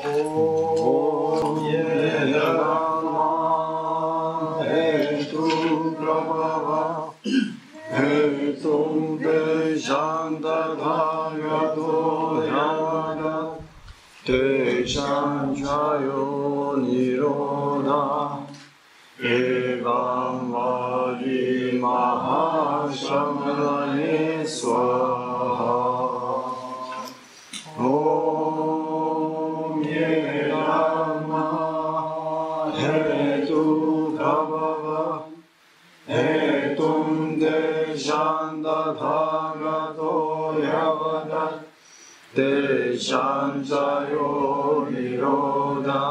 Om Yedama Hetu Prabhava Hetum Dejandadhagato Yavada Dejanjayo Niroda Evam Vadi Mahashamanaye Swaha Om Yedama Hetu Prabhava Hetum Dejandadhagato Yavada Dejanjayo Niroda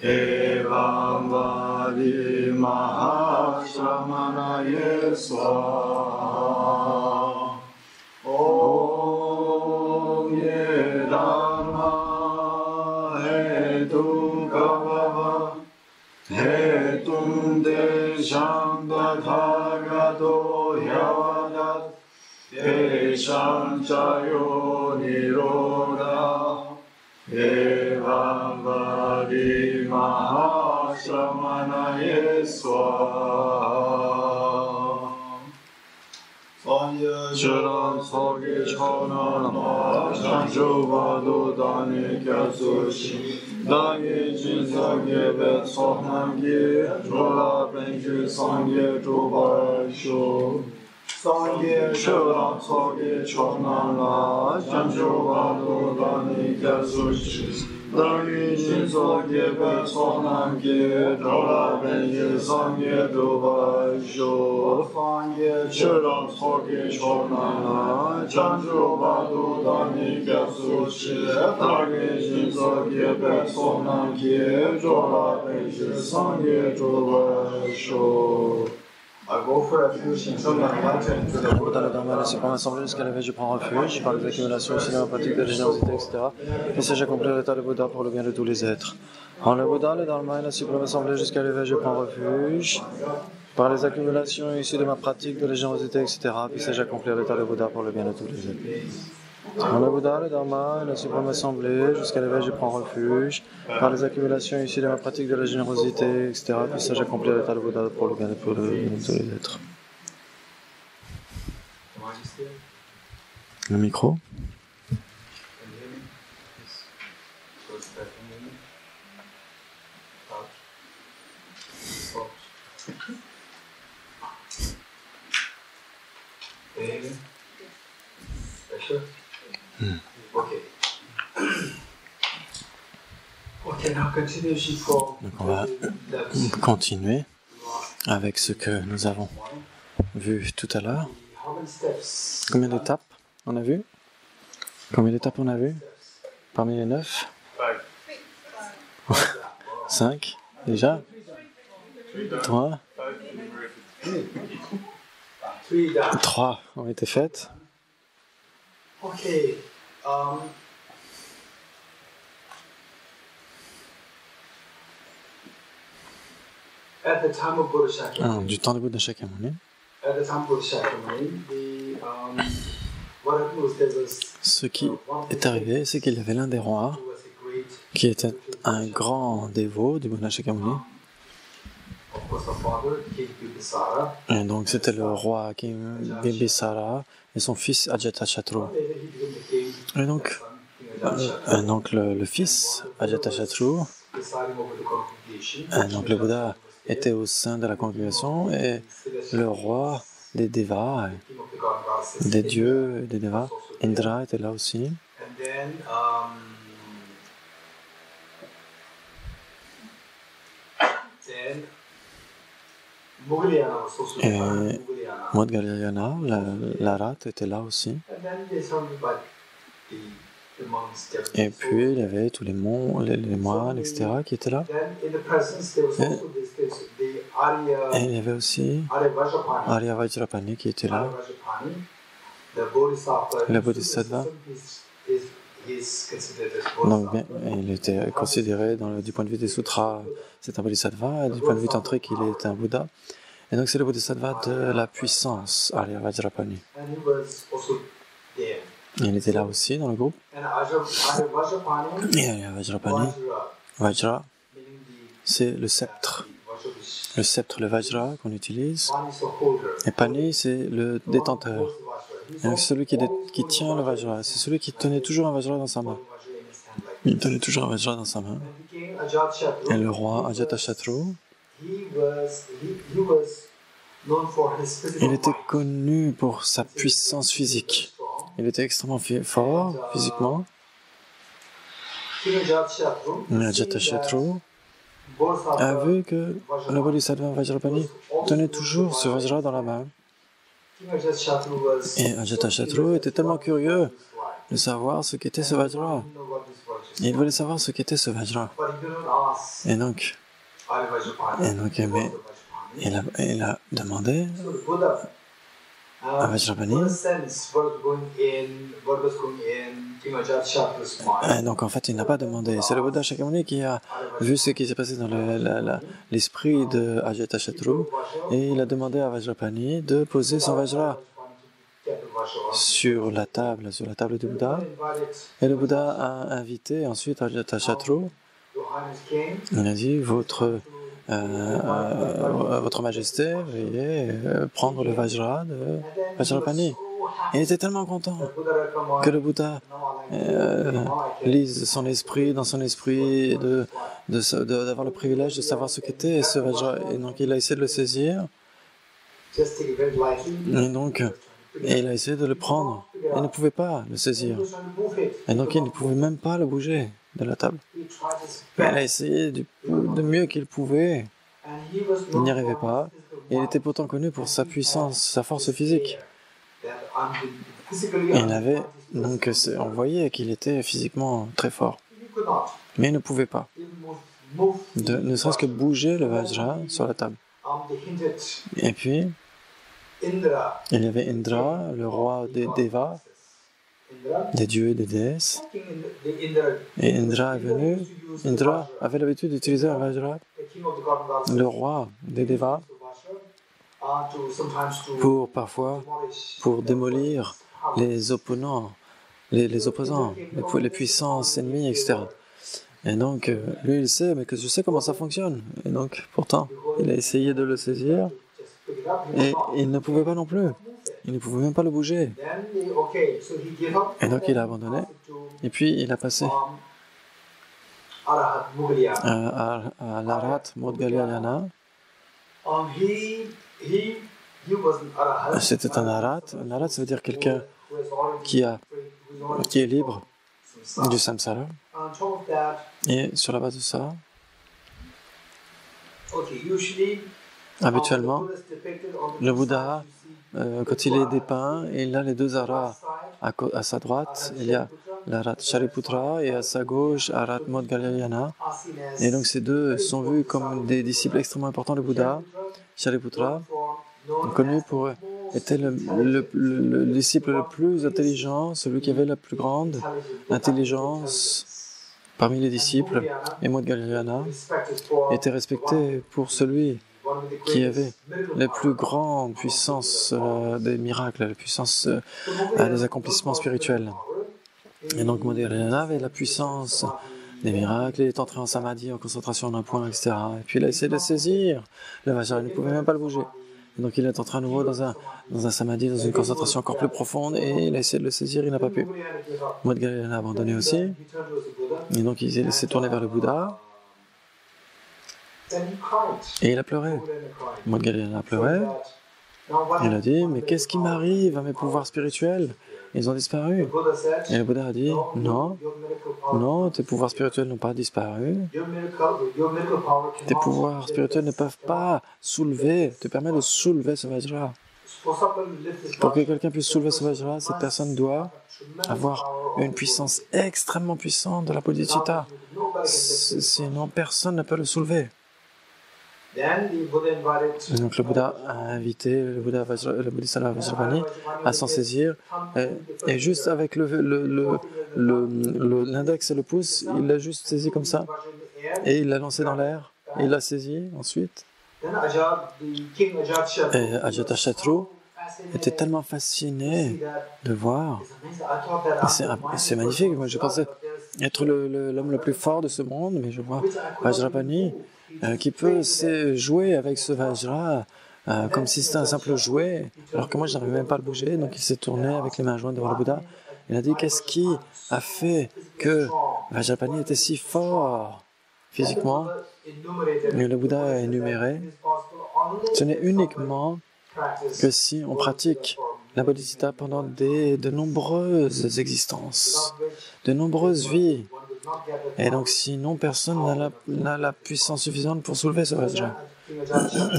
Evam Vadi Mahashamanaye Swaha Om Yedama Hetu Prabhava Hetum Dejandadhagato Yavada Dejanjayo Niroda Evam Vadi Mahashamanaye Swaha Charan Sogi Chonanama Janjuvadu Dani Kyatsushi Dagi Jinsagi Bet Sohnamgi Jola Benju Sangye Jubashu Sangye Charan Sogi Chonanama Janjuvadu Dani Kyatsushi Dagi Jinsagi Bet Sohnamgi Jola Benju Sangye Jubashu Charan Sogi Chonanama Janjuvadu Dani Kyatsushi Dagi Jinsagi Bet Sohnamgi Jola Benju Sangye Jubashu Dans le dharma, la suprême assemblée jusqu'à l'éveil, je prends refuge par les accumulations cinématiques de la générosité, etc. Et si j'accomplis l'état de Bouddha pour le bien de tous les êtres. En le Bouddha, le dharma et la suprême assemblée jusqu'à l'éveil, je prends refuge par les accumulations issues de ma pratique de la générosité, etc. Puis sais-je accomplir l'état de Bouddha pour le bien de tous les êtres. En le Bouddha, le dharma et la suprême assemblée jusqu'à l'éveil, je prends refuge par les accumulations issues de ma pratique de la générosité, etc. Puis sais-je accomplir l'état de Bouddha pour le bien de tous les êtres. Le micro. Donc on va continuer avec ce que nous avons vu tout à l'heure. Combien d'étapes on a vu? Combien d'étapes on a vu? Parmi les 9? 5 déjà? 3? 3 ont été faites. Du temps de Bouddha Shakyamuni, ce qui est arrivé, c'est qu'il y avait l'un des rois qui était un grand dévot du Bouddha Shakyamuni. Et donc c'était le roi Bimbisara et son fils Ajatashatru. Et donc le fils Ajatashatru, donc le Bouddha était au sein de la congrégation et le roi des Devas, des dieux, des Devas, Indra était là aussi. Et Modgalyayana, la rate, était là aussi. Et puis il y avait tous les moines, etc. qui étaient là. Et il y avait aussi Arya Vajrapani qui était là. Le Bodhisattva. Donc bien, il était considéré du point de vue des sutras, c'est un Bodhisattva, et du point de vue tantrique, il est un Bouddha. Et donc c'est le Bodhisattva de la puissance, Arya Vajrapani. Il était là aussi dans le groupe. Et il y a Vajrapani. Vajra, c'est le sceptre. Le sceptre, le Vajra qu'on utilise. Et Pani, c'est le détenteur. Et donc, c'est celui qui tient le Vajra. C'est celui qui tenait toujours un Vajra dans sa main. Il tenait toujours un Vajra dans sa main. Et le roi Ajatashatru, il était connu pour sa puissance physique. Il était extrêmement fort physiquement. Ajatashatru a vu que le Bodhisattva Vajrapani tenait toujours ce Vajra dans la main. Et Ajatashatru était tellement curieux de savoir ce qu'était ce Vajra. Il voulait savoir ce qu'était ce Vajra. Et donc mais il a demandé à Vajrapani. Et donc en fait, il n'a pas demandé. C'est le Bouddha Shakyamuni qui a vu ce qui s'est passé dans l'esprit de Ajatashatru et il a demandé à Vajrapani de poser son Vajra sur la table du Bouddha. Et le Bouddha a invité ensuite Ajatashatru. Il a dit, votre Majesté, veuillez prendre le Vajra de Vajrapani. Il était tellement content que le Bouddha lise son esprit, dans son esprit, d'avoir le privilège de savoir ce qu'était ce Vajra. Et donc il a essayé de le saisir. Et il a essayé de le prendre. Il ne pouvait pas le saisir. Et donc il ne pouvait même pas le bouger de la table. Il a essayé du mieux qu'il pouvait. Il n'y arrivait pas. Et il était pourtant connu pour sa puissance, sa force physique. On voyait qu'il était physiquement très fort. Mais il ne pouvait pas. Ne serait-ce que bouger le Vajra sur la table. Et puis, il y avait Indra, le roi des Devas, des dieux et des déesses. Et Indra est venu. Indra avait l'habitude d'utiliser un Vajra, le roi des Devas, pour démolir les opposants, les puissances ennemies, etc. Et donc, lui, il sait, mais que je sais comment ça fonctionne. Et donc, pourtant, il a essayé de le saisir, et il ne pouvait pas non plus. Il ne pouvait même pas le bouger. Et donc, il a abandonné. Et puis, il a passé à l'Arhat Modgalyayana. C'était un Arhat. Un Arhat, ça veut dire quelqu'un qui est libre du samsara. Et sur la base de ça, habituellement, le Bouddha, quand il est dépeint, il a les deux aras. À sa droite, il y a l'Arat Shariputra et à sa gauche, Arat Modgalyayana. Et donc ces deux sont vus comme des disciples extrêmement importants du Bouddha. Shariputra, connu pour était le disciple le plus intelligent, celui qui avait la plus grande intelligence parmi les disciples. Et Modgalyayana était respecté pour celui qui avait les plus grandes puissances des miracles, la puissance des accomplissements spirituels. Et donc Modgalyayana avait la puissance des miracles, il est entré en samadhi, en concentration d'un point, etc. Et puis il a essayé de saisir le Vajra, il ne pouvait même pas le bouger. Et donc il est entré à nouveau dans un samadhi, dans une concentration encore plus profonde, et il a essayé de le saisir, il n'a pas pu. Modgalyayana a abandonné aussi, et donc il s'est tourné vers le Bouddha, et il a pleuré. Modgalyayana a pleuré. Il a dit, mais qu'est-ce qui m'arrive à mes pouvoirs spirituels? Ils ont disparu. Et le Bouddha a dit, non, tes pouvoirs spirituels n'ont pas disparu. Tes pouvoirs spirituels ne peuvent pas te permettre de soulever ce Vajra. Pour que quelqu'un puisse soulever ce Vajra, cette personne doit avoir une puissance extrêmement puissante de la Bodhicitta. Sinon, personne ne peut le soulever. Donc le Bouddha a invité le Bodhisattva Vajrapani à s'en saisir, et juste avec l'index et le pouce, il l'a juste saisi comme ça, et il l'a lancé dans l'air, et il l'a saisi ensuite. Et Ajatashatru était tellement fasciné de voir. C'est magnifique. Moi, je pensais être l'homme le plus fort de ce monde, mais je vois Vajrapani qui peut jouer avec ce Vajra comme si c'était un simple jouet, alors que moi, je n'arrivais même pas à le bouger. Donc, il s'est tourné avec les mains jointes devant le Bouddha. Il a dit, qu'est-ce qui a fait que Vajrapani était si fort physiquement? Et le Bouddha a énuméré, ce n'est uniquement que si on pratique la bodhisattva pendant de nombreuses existences, de nombreuses vies. Et donc, sinon, personne n'a la puissance suffisante pour soulever ce Vajra.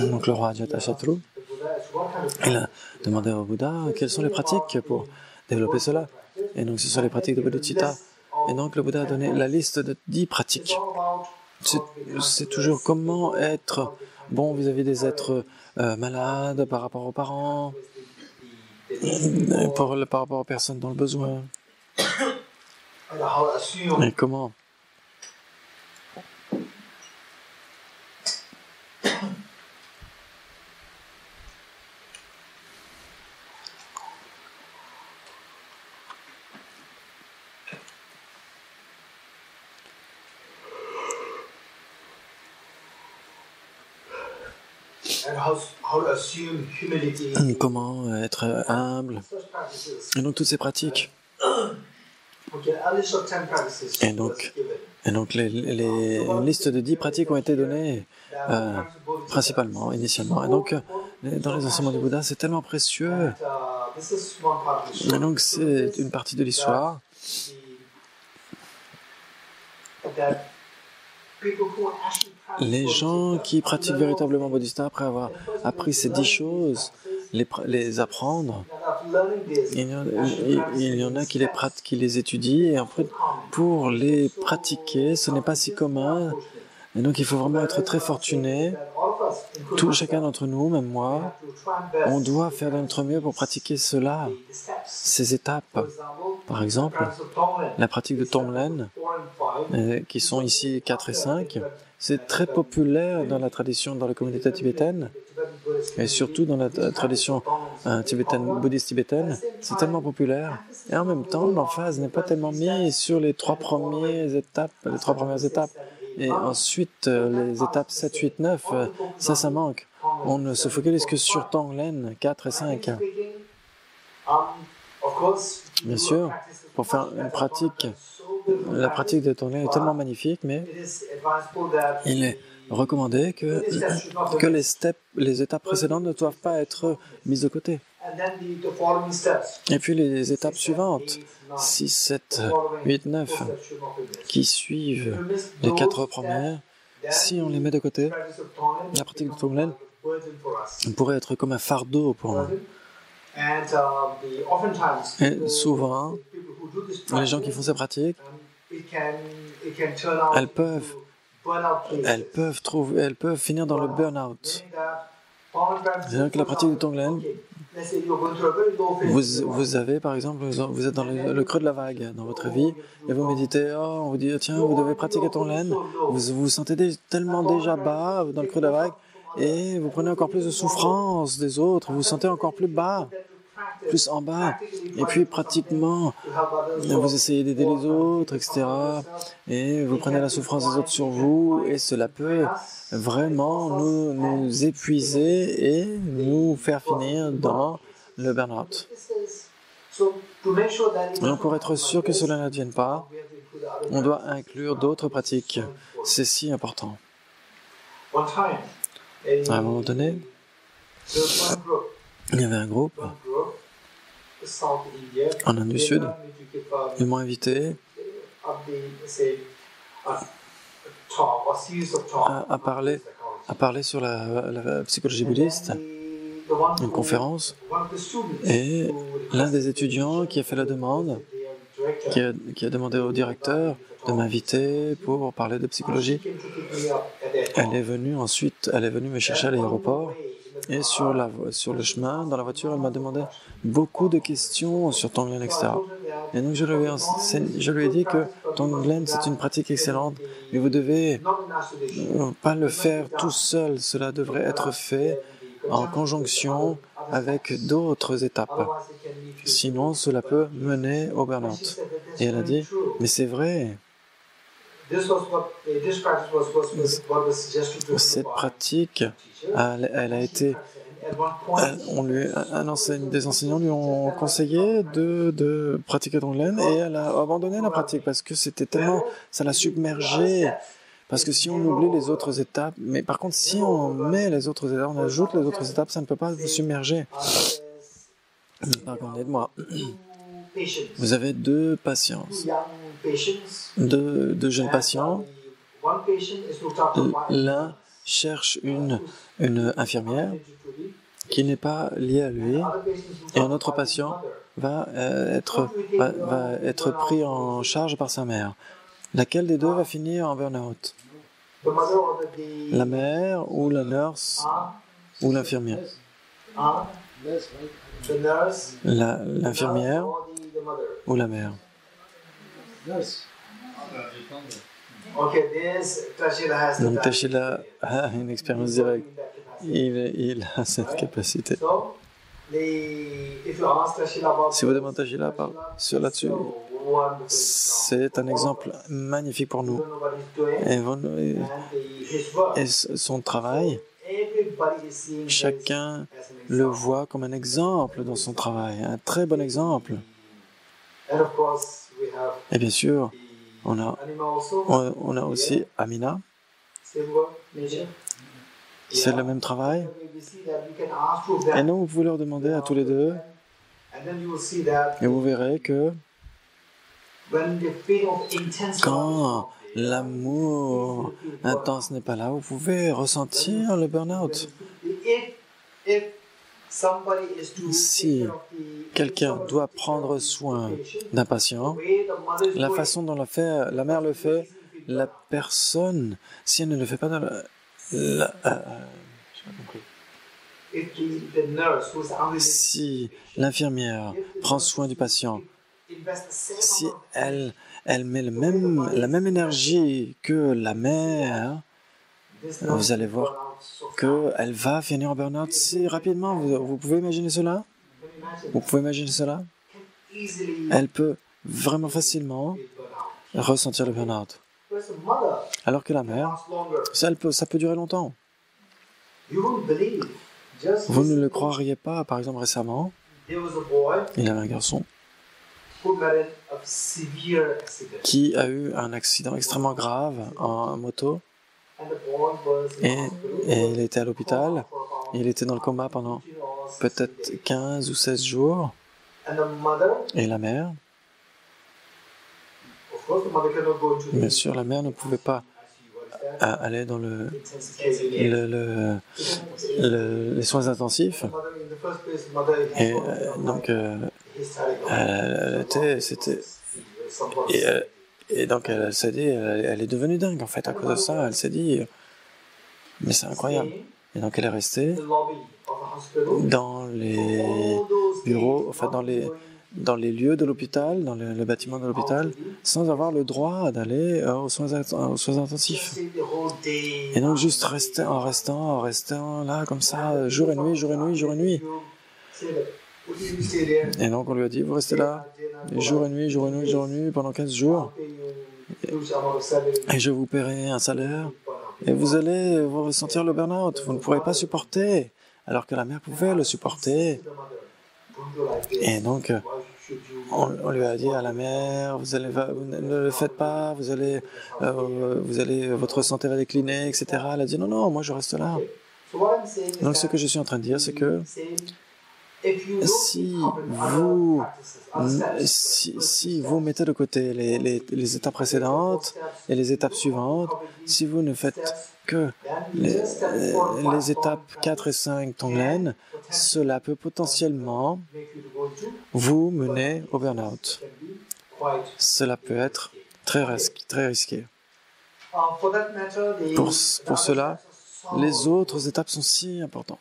Donc, le roi Ajatashatru, il a demandé au Bouddha quelles sont les pratiques pour développer cela. Et donc, ce sont les pratiques de bodhicitta. Et donc, le Bouddha a donné la liste de 10 pratiques. C'est toujours comment être bon vis-à-vis des êtres malades, par rapport aux parents, par rapport aux personnes dans le besoin. Et comment comment être humble. Et donc toutes ces pratiques. Et donc les listes de 10 pratiques ont été données principalement, initialement. Et donc dans les enseignements du Bouddha, c'est tellement précieux. Et donc c'est une partie de l'histoire. Les gens qui pratiquent véritablement Bodhisattva, après avoir appris ces 10 choses, les apprendre, il y en a qui les étudient, et en fait, pour les pratiquer, ce n'est pas si commun. Et donc, il faut vraiment être très fortuné. Chacun d'entre nous, même moi, on doit faire de notre mieux pour pratiquer cela, ces étapes. Par exemple, la pratique de Tonglen, qui sont ici 4 et 5, c'est très populaire dans la tradition, dans la communauté tibétaine, et surtout dans la tradition bouddhiste tibétaine, c'est tellement populaire. Et en même temps, l'emphase n'est pas tellement mise sur les 3 premières étapes. Et ensuite, les étapes 7, 8, 9, ça manque. On ne se focalise que sur Tonglen 4 et 5. Bien sûr, pour faire une pratique, la pratique de Tonglen est tellement magnifique, mais il est recommandé que les étapes précédentes ne doivent pas être mises de côté. Et puis les étapes suivantes, 6, 7, 8, 9, qui suivent les 4 premières, si on les met de côté, la pratique de Tonglen pourrait être comme un fardeau pour nous. Et souvent, les gens qui font ces pratiques, elles peuvent finir dans le burn-out. C'est-à-dire que la pratique de Tonglen, vous avez par exemple, vous êtes dans le creux de la vague dans votre vie et vous méditez, on vous dit tiens, vous devez pratiquer Tonglen, vous vous sentez tellement déjà bas dans le creux de la vague et vous prenez encore plus de souffrance des autres, vous vous sentez encore plus bas, plus en bas, et puis pratiquement vous essayez d'aider les autres, etc. Et vous prenez la souffrance des autres sur vous, et cela peut vraiment nous épuiser et nous faire finir dans le burn-out. Donc pour être sûr que cela n'advienne pas, on doit inclure d'autres pratiques. C'est si important. À un moment donné, il y avait un groupe en Inde du Sud. Ils m'ont invité à parler sur la psychologie bouddhiste, une conférence. Et l'un des étudiants qui a fait la demande, qui a demandé au directeur de m'inviter pour parler de psychologie, elle est venue me chercher à l'aéroport. Et sur le chemin, dans la voiture, elle m'a demandé beaucoup de questions sur Tonglen, etc. Et donc je lui ai dit que Tonglen, c'est une pratique excellente, mais vous devez pas le faire tout seul. Cela devrait être fait en conjonction avec d'autres étapes. Sinon, cela peut mener au burn-out. Et elle a dit, mais c'est vrai. Cette pratique, elle a été... des enseignants lui ont conseillé de pratiquer Tonglen et elle a abandonné la pratique parce que c'était tellement... Ça l'a submergée. Parce que si on oublie les autres étapes, mais par contre, si on met les autres étapes, on ajoute les autres étapes, ça ne peut pas vous submerger. Par contre, aide-moi. Vous avez deux patients, deux jeunes patients. L'un cherche une infirmière qui n'est pas liée à lui, et un autre patient va être pris en charge par sa mère. Laquelle des deux va finir en burn-out? La mère ou la nurse ou l'infirmière? L'infirmière ou la mère? Donc Tashila a une expérience directe. Il a cette capacité. Si vous demandez Tashila là-dessus, c'est un exemple magnifique pour nous. Et son travail, chacun le voit comme un exemple dans son travail, un très bon exemple. Et bien sûr, on a aussi Amina. C'est le même travail. Et donc, vous pouvez leur demander à tous les deux. Et vous verrez que quand l'amour intense n'est pas là, vous pouvez ressentir le burn-out. Si quelqu'un doit prendre soin d'un patient, la façon dont la mère le fait, la personne, si elle ne le fait pas dans si l'infirmière prend soin du patient, si elle met la même énergie que la mère, vous allez voir qu'elle va finir en burn-out si rapidement. Vous pouvez imaginer cela? Vous pouvez imaginer cela? Elle peut vraiment facilement ressentir le burn-out. Alors que la mère, ça peut durer longtemps. Vous ne le croiriez pas, par exemple récemment, il y avait un garçon qui a eu un accident extrêmement grave en moto et il était à l'hôpital. Il était dans le coma pendant peut-être 15 ou 16 jours. Et la mère, bien sûr, la mère ne pouvait pas aller dans les soins intensifs. Et donc, et donc elle s'est dit, elle est devenue dingue en fait à cause de ça. Elle s'est dit, mais c'est incroyable. Et donc elle est restée dans les bureaux, enfin dans les lieux de l'hôpital, dans le bâtiment de l'hôpital, sans avoir le droit d'aller aux soins intensifs. Et donc juste en restant là comme ça, jour et nuit, jour et nuit, jour et nuit. Et donc on lui a dit, vous restez là, jour et nuit, jour et nuit, jour et nuit, pendant 15 jours, et je vous paierai un salaire, et vous allez vous ressentir le burn-out, vous ne pourrez pas supporter, alors que la mère pouvait le supporter. Et donc, on lui a dit à la mère, vous ne le faites pas, votre santé va décliner, etc. Elle a dit, non, moi je reste là. Donc ce que je suis en train de dire, c'est que si vous mettez de côté les étapes précédentes et les étapes suivantes, si vous ne faites que les étapes 4 et 5 Tonglen, cela peut potentiellement vous mener au burn-out. Cela peut être très risqué. Pour cela, les autres étapes sont si importantes.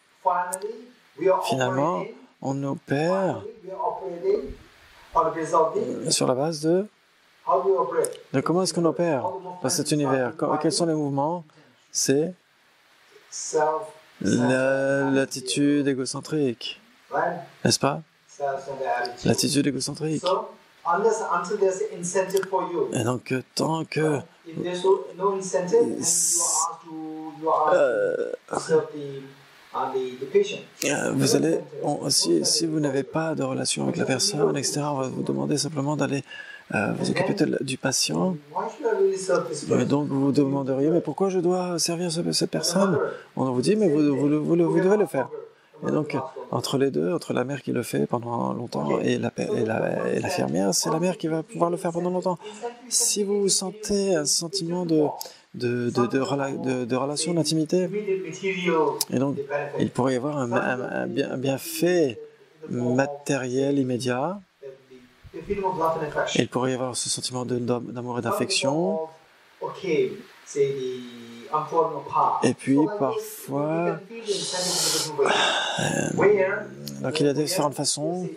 Finalement, on opère sur la base de comment est-ce qu'on opère dans cet univers. Quels sont les mouvements? C'est l'attitude égocentrique. n'est-ce pas? L'attitude égocentrique. Et donc, tant que vous allez, si vous n'avez pas de relation avec la personne, etc., on va vous demander simplement d'aller vous occuper du patient. Et donc, vous vous demanderiez, mais pourquoi je dois servir cette personne? On vous dit, mais vous devez le faire. Et donc, entre les deux, entre la mère qui le fait pendant longtemps et l'infirmière, c'est la mère qui va pouvoir le faire pendant longtemps. Si vous sentez un sentiment de relation, d'intimité, et donc il pourrait y avoir un bienfait matériel immédiat, il pourrait y avoir ce sentiment d'amour et d'affection. Et puis parfois, donc il y a différentes façons.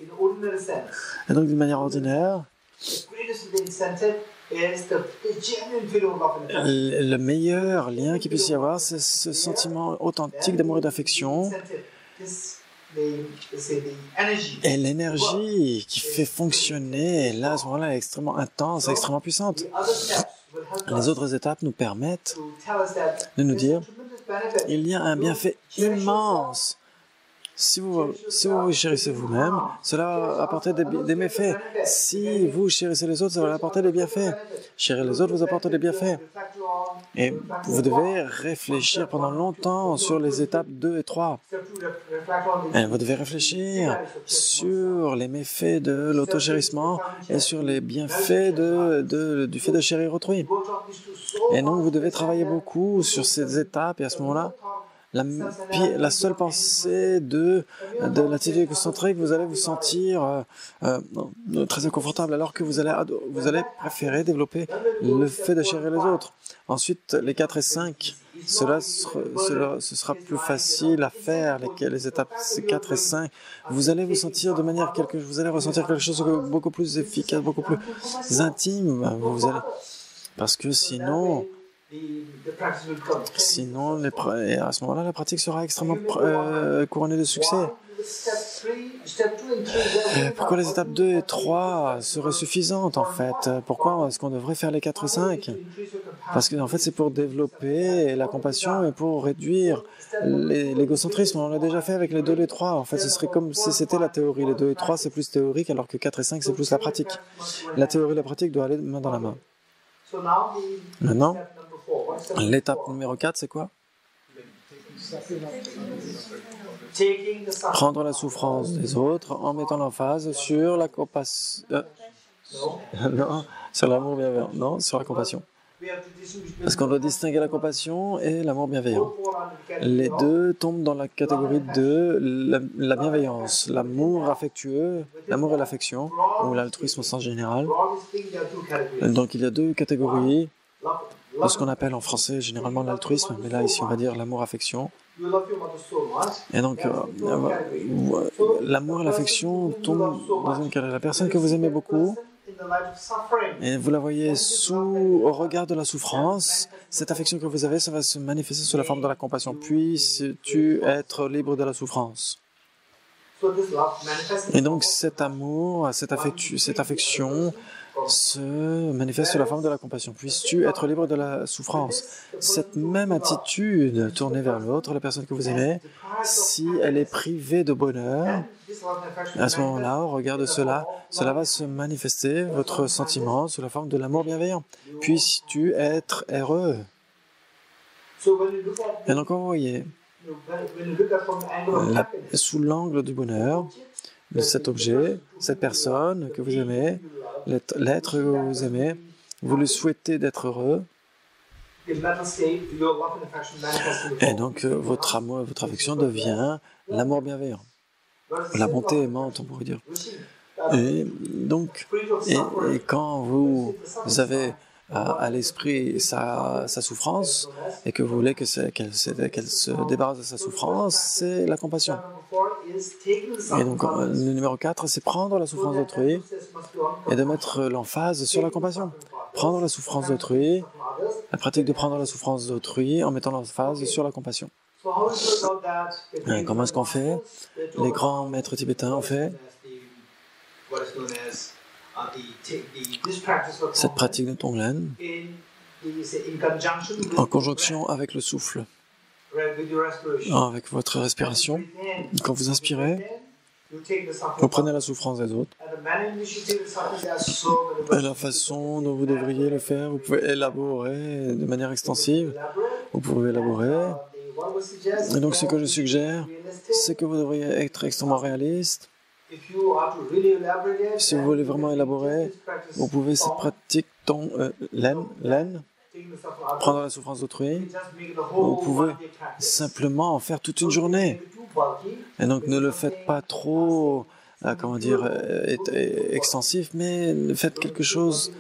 Et donc d'une manière ordinaire, le meilleur lien qu'il puisse y avoir, c'est ce sentiment authentique d'amour et d'affection. Et l'énergie qui fait fonctionner, là, à ce moment-là, est extrêmement intense, extrêmement puissante. Les autres étapes nous permettent de nous dire il y a un bienfait immense. Si vous chérissez vous-même, cela va apporter des méfaits. Si vous chérissez les autres, ça va apporter des bienfaits. Chérir les autres vous apporte des bienfaits. Et vous devez réfléchir pendant longtemps sur les étapes 2 et 3. Et vous devez réfléchir sur les méfaits de l'auto-chérissement et sur les bienfaits du fait de chérir autrui. Et donc vous devez travailler beaucoup sur ces étapes et à ce moment-là, la seule pensée de l'attitude égocentrique, vous allez vous sentir très inconfortable alors que vous allez préférer développer le fait de chérir les autres. Ensuite, les 4 et 5, ce sera plus facile à faire, les étapes 4 et 5. Vous allez vous sentir vous allez ressentir quelque chose de beaucoup plus efficace, beaucoup plus intime. Parce que sinon, à ce moment-là, la pratique sera extrêmement couronnée de succès. Pourquoi les étapes 2 et 3 seraient suffisantes, en fait? Pourquoi est-ce qu'on devrait faire les 4 et 5? Parce que, en fait, c'est pour développer la compassion et pour réduire l'égocentrisme. On l'a déjà fait avec les 2 et les 3. En fait, ce serait comme si c'était la théorie. Les 2 et 3, c'est plus théorique, alors que 4 et 5, c'est plus la pratique. La théorie et la pratique doivent aller main dans la main. Maintenant, l'étape numéro 4, c'est quoi? Prendre la souffrance des autres en mettant l'emphase sur la compassion. Non, sur l'amour bienveillant. Non, sur la compassion. Parce qu'on doit distinguer la compassion et l'amour bienveillant. Les deux tombent dans la catégorie de la bienveillance, l'amour affectueux, l'amour et l'affection, ou l'altruisme au sens général. Donc il y a 2 catégories. Ce qu'on appelle en français généralement l'altruisme, mais là ici on va dire l'amour-affection. Et donc l'amour et l'affection tombent dans une cas de la personne que vous aimez beaucoup et vous la voyez au regard de la souffrance. Cette affection que vous avez, ça va se manifester sous la forme de la compassion. Puisses-tu être libre de la souffrance. Et donc cet amour, cette affection se manifeste sous la forme de la compassion. Puisses-tu être libre de la souffrance. Cette même attitude tournée vers l'autre, la personne que vous aimez, si elle est privée de bonheur, à ce moment-là, au regard de cela va se manifester, votre sentiment, sous la forme de l'amour bienveillant. Puisses-tu être heureux. Et donc, vous voyez, sous l'angle du bonheur, de cet objet, cette personne que vous aimez, l'être que vous aimez, vous le souhaitez d'être heureux, et donc votre amour et votre affection devient l'amour bienveillant, la bonté aimante, on pourrait dire. Et donc, et quand vous avez à l'esprit sa souffrance et que vous voulez qu'elle se débarrasse de sa souffrance, c'est la compassion. Et donc le numéro 4, c'est prendre la souffrance d'autrui et de mettre l'emphase sur la compassion. Prendre la souffrance d'autrui, la pratique de prendre la souffrance d'autrui en mettant l'emphase sur la compassion. Comment est-ce qu'on fait? Les grands maîtres tibétains ont fait cette pratique de Tonglen en conjonction avec le souffle, avec votre respiration. Quand vous inspirez, vous prenez la souffrance des autres. Et la façon dont vous devriez le faire, vous pouvez élaborer de manière extensive. Vous pouvez élaborer. Et donc ce que je suggère, c'est que vous devriez être extrêmement réaliste. Si vous voulez vraiment élaborer, vous pouvez cette pratique Len, prendre la souffrance d'autrui, vous pouvez simplement en faire toute une journée. Et donc ne le faites pas trop, extensif, mais faites quelque chose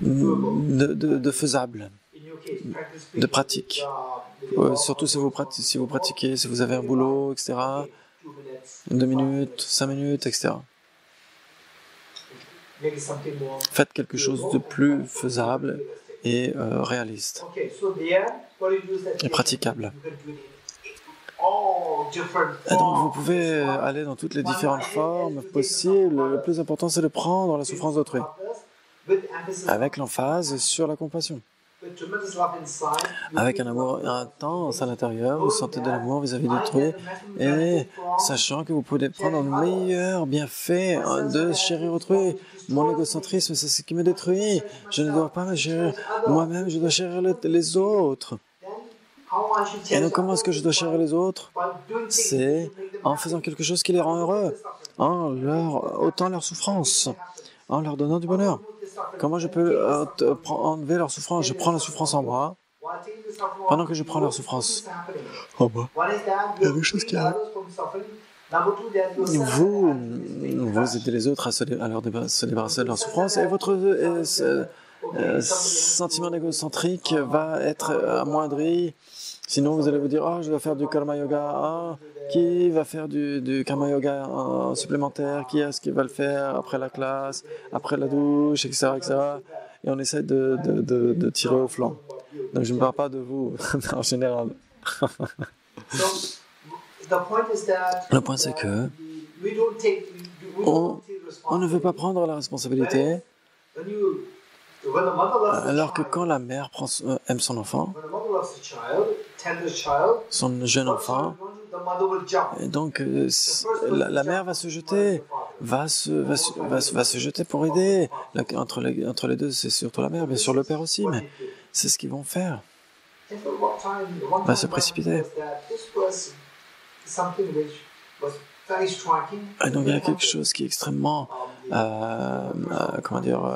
de faisable, de pratique. Surtout si vous pratiquez, si vous avez un boulot, etc. 2 minutes, 5 minutes, etc. Faites quelque chose de plus faisable et réaliste et praticable. Et donc vous pouvez aller dans toutes les différentes formes possibles. Le plus important, c'est de prendre la souffrance d'autrui avec l'emphase sur la compassion. Avec un amour intense à l'intérieur, vous sentez de l'amour vis-à-vis d'autrui et sachant que vous pouvez prendre le meilleur bienfait de chérir autrui. Mon égocentrisme, c'est ce qui me détruit. Je ne dois pas me chérir moi-même, je dois chérir les autres. Et donc comment est-ce que je dois chérir les autres? C'est en faisant quelque chose qui les rend heureux, en leur ôtant leur souffrance, en leur donnant du bonheur. Comment je peux enlever leur souffrance? Je prends la souffrance en moi. Pendant que je prends leur souffrance en moi, il y a des choses qui arrivent. Vous aidez les autres à se débarrasser de leur souffrance et votre sentiment égocentrique va être amoindri. Sinon, vous allez vous dire, je dois faire du karma yoga. Qui va faire du karma yoga supplémentaire? Qui est-ce qui va le faire après la classe, après la douche, etc., etc. Et on essaie de tirer au flanc. Donc, je ne parle pas de vous, en général. Le point, c'est que on ne veut pas prendre la responsabilité, alors que quand la mère aime son enfant, son jeune enfant, et donc la mère va se jeter, va se jeter pour aider. Entre les deux, c'est surtout la mère, bien sûr le père aussi, mais c'est ce qu'ils vont faire. Va se précipiter. Et donc il y a quelque chose qui est extrêmement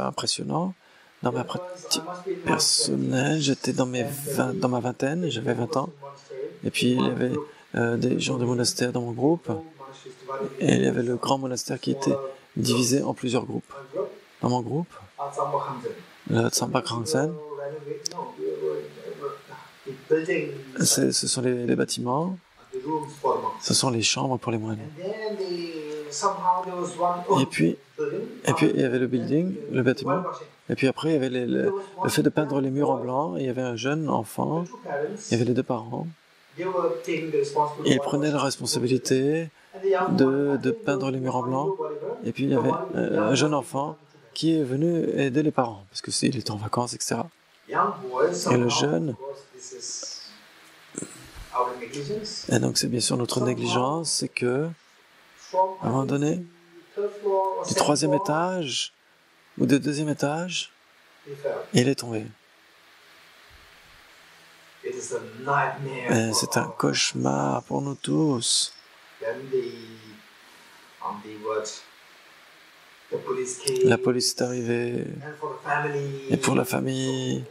impressionnant. Dans ma pratique personnelle, j'étais dans ma vingtaine, j'avais 20 ans, et puis il y avait des gens de monastère dans mon groupe, et il y avait le grand monastère qui était divisé en plusieurs groupes. Dans mon groupe, le Tsambak Rangsen, ce sont les bâtiments, ce sont les chambres pour les moines. Et puis il y avait le building, le bâtiment. Et puis après, il y avait le fait de peindre les murs en blanc. Il y avait un jeune enfant. Il y avait les 2 parents. Et ils prenaient la responsabilité de peindre les murs en blanc. Et puis il y avait un jeune enfant qui est venu aider les parents, parce que s'il était en vacances, etc. Et le jeune... Et donc c'est bien sûr notre négligence, c'est que, à un moment donné, du 3e étage ou du 2e étage, il est tombé. Et c'est un cauchemar pour nous tous. La police est arrivée, et pour la famille,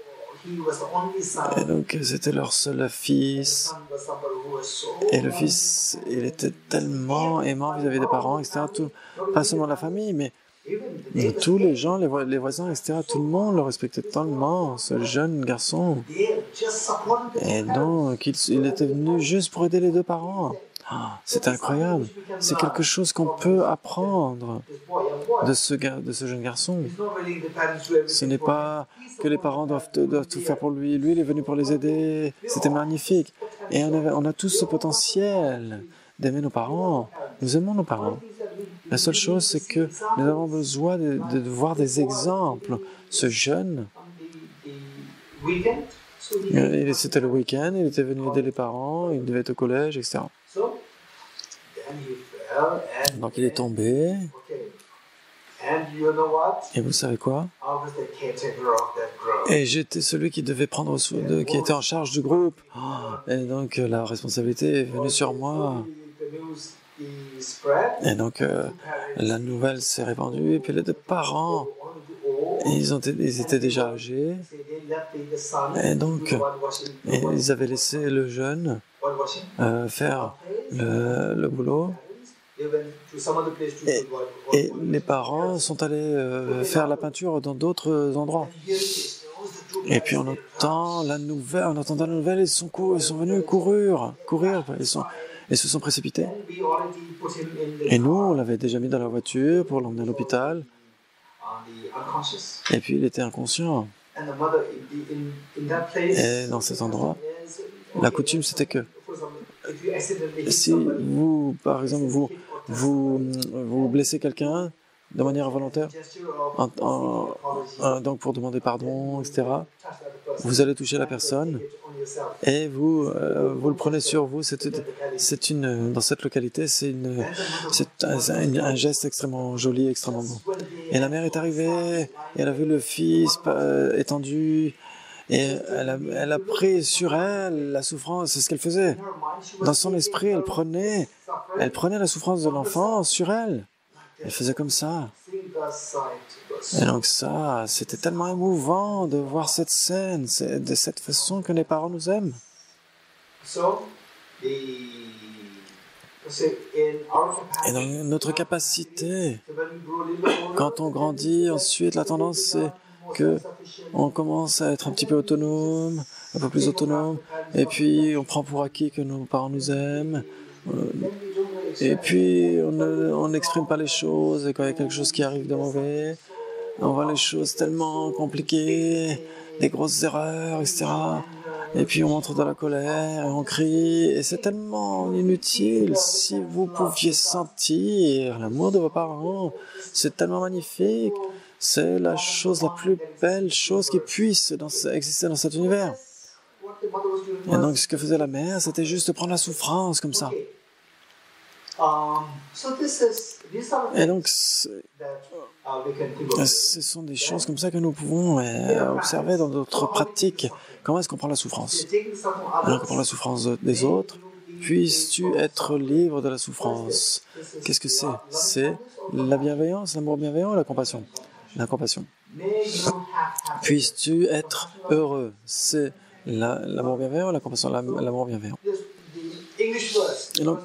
et donc c'était leur seul fils, et le fils, il était tellement aimant vis-à-vis des parents, etc. Pas seulement la famille, mais tous les gens, les voisins, etc., tout le monde le respectait tellement, ce jeune garçon. Et donc, il était venu juste pour aider les 2 parents. C'est incroyable. C'est quelque chose qu'on peut apprendre de ce jeune garçon. Ce n'est pas que les parents doivent tout faire pour lui. Lui, il est venu pour les aider. C'était magnifique. Et on a tous ce potentiel d'aimer nos parents. Nous aimons nos parents. La seule chose, c'est que nous avons besoin de voir des exemples. Ce jeune, c'était le week-end, il était venu aider les parents, il devait être au collège, etc. Donc il est tombé. Et vous savez quoi? Et j'étais celui qui devait qui était en charge du groupe. Et donc la responsabilité est venue sur moi. Et donc la nouvelle s'est répandue. Et puis les deux parents, ils étaient déjà âgés. Et donc ils avaient laissé le jeune faire le boulot. Et les parents sont allés faire la peinture dans d'autres endroits. Et puis on entendant la nouvelle, ils sont venus courir, ils se sont précipités. Et nous, on l'avait déjà mis dans la voiture pour l'emmener à l'hôpital. Et puis il était inconscient. Et dans cet endroit, la coutume c'était que si vous, par exemple, vous blessez quelqu'un de manière involontaire, donc pour demander pardon, etc., vous allez toucher la personne et vous le prenez sur vous. Dans cette localité, c'est un geste extrêmement joli, extrêmement beau. Et la mère est arrivée, et elle a vu le fils étendu, et elle a pris sur elle la souffrance. C'est ce qu'elle faisait. Dans son esprit, elle prenait la souffrance de l'enfant sur elle. Elle faisait comme ça. Et donc ça, c'était tellement émouvant de voir cette scène. C'est de cette façon que les parents nous aiment. Et dans notre capacité, quand on grandit, ensuite la tendance c'est que on commence à être un petit peu autonome, un peu plus autonome, et puis on prend pour acquis que nos parents nous aiment, et puis on n'exprime pas les choses, et quand il y a quelque chose qui arrive de mauvais, on voit les choses tellement compliquées, des grosses erreurs, etc. Et puis on entre dans la colère, et on crie, et c'est tellement inutile. Si vous pouviez sentir l'amour de vos parents, c'est tellement magnifique. C'est la plus belle chose qui puisse exister dans cet univers. Et donc ce que faisait la mère, c'était juste de prendre la souffrance comme ça. Et donc ce sont des choses comme ça que nous pouvons observer dans notre pratique. Comment est-ce qu'on prend la souffrance? Alors qu'on prend la souffrance des autres, puisses-tu être libre de la souffrance? Qu'est-ce que c'est? C'est la bienveillance, l'amour bienveillant ou la compassion? La compassion. Puisses-tu être heureux? C'est l'amour bienveillant ou la compassion? L'amour bienveillant. Et donc,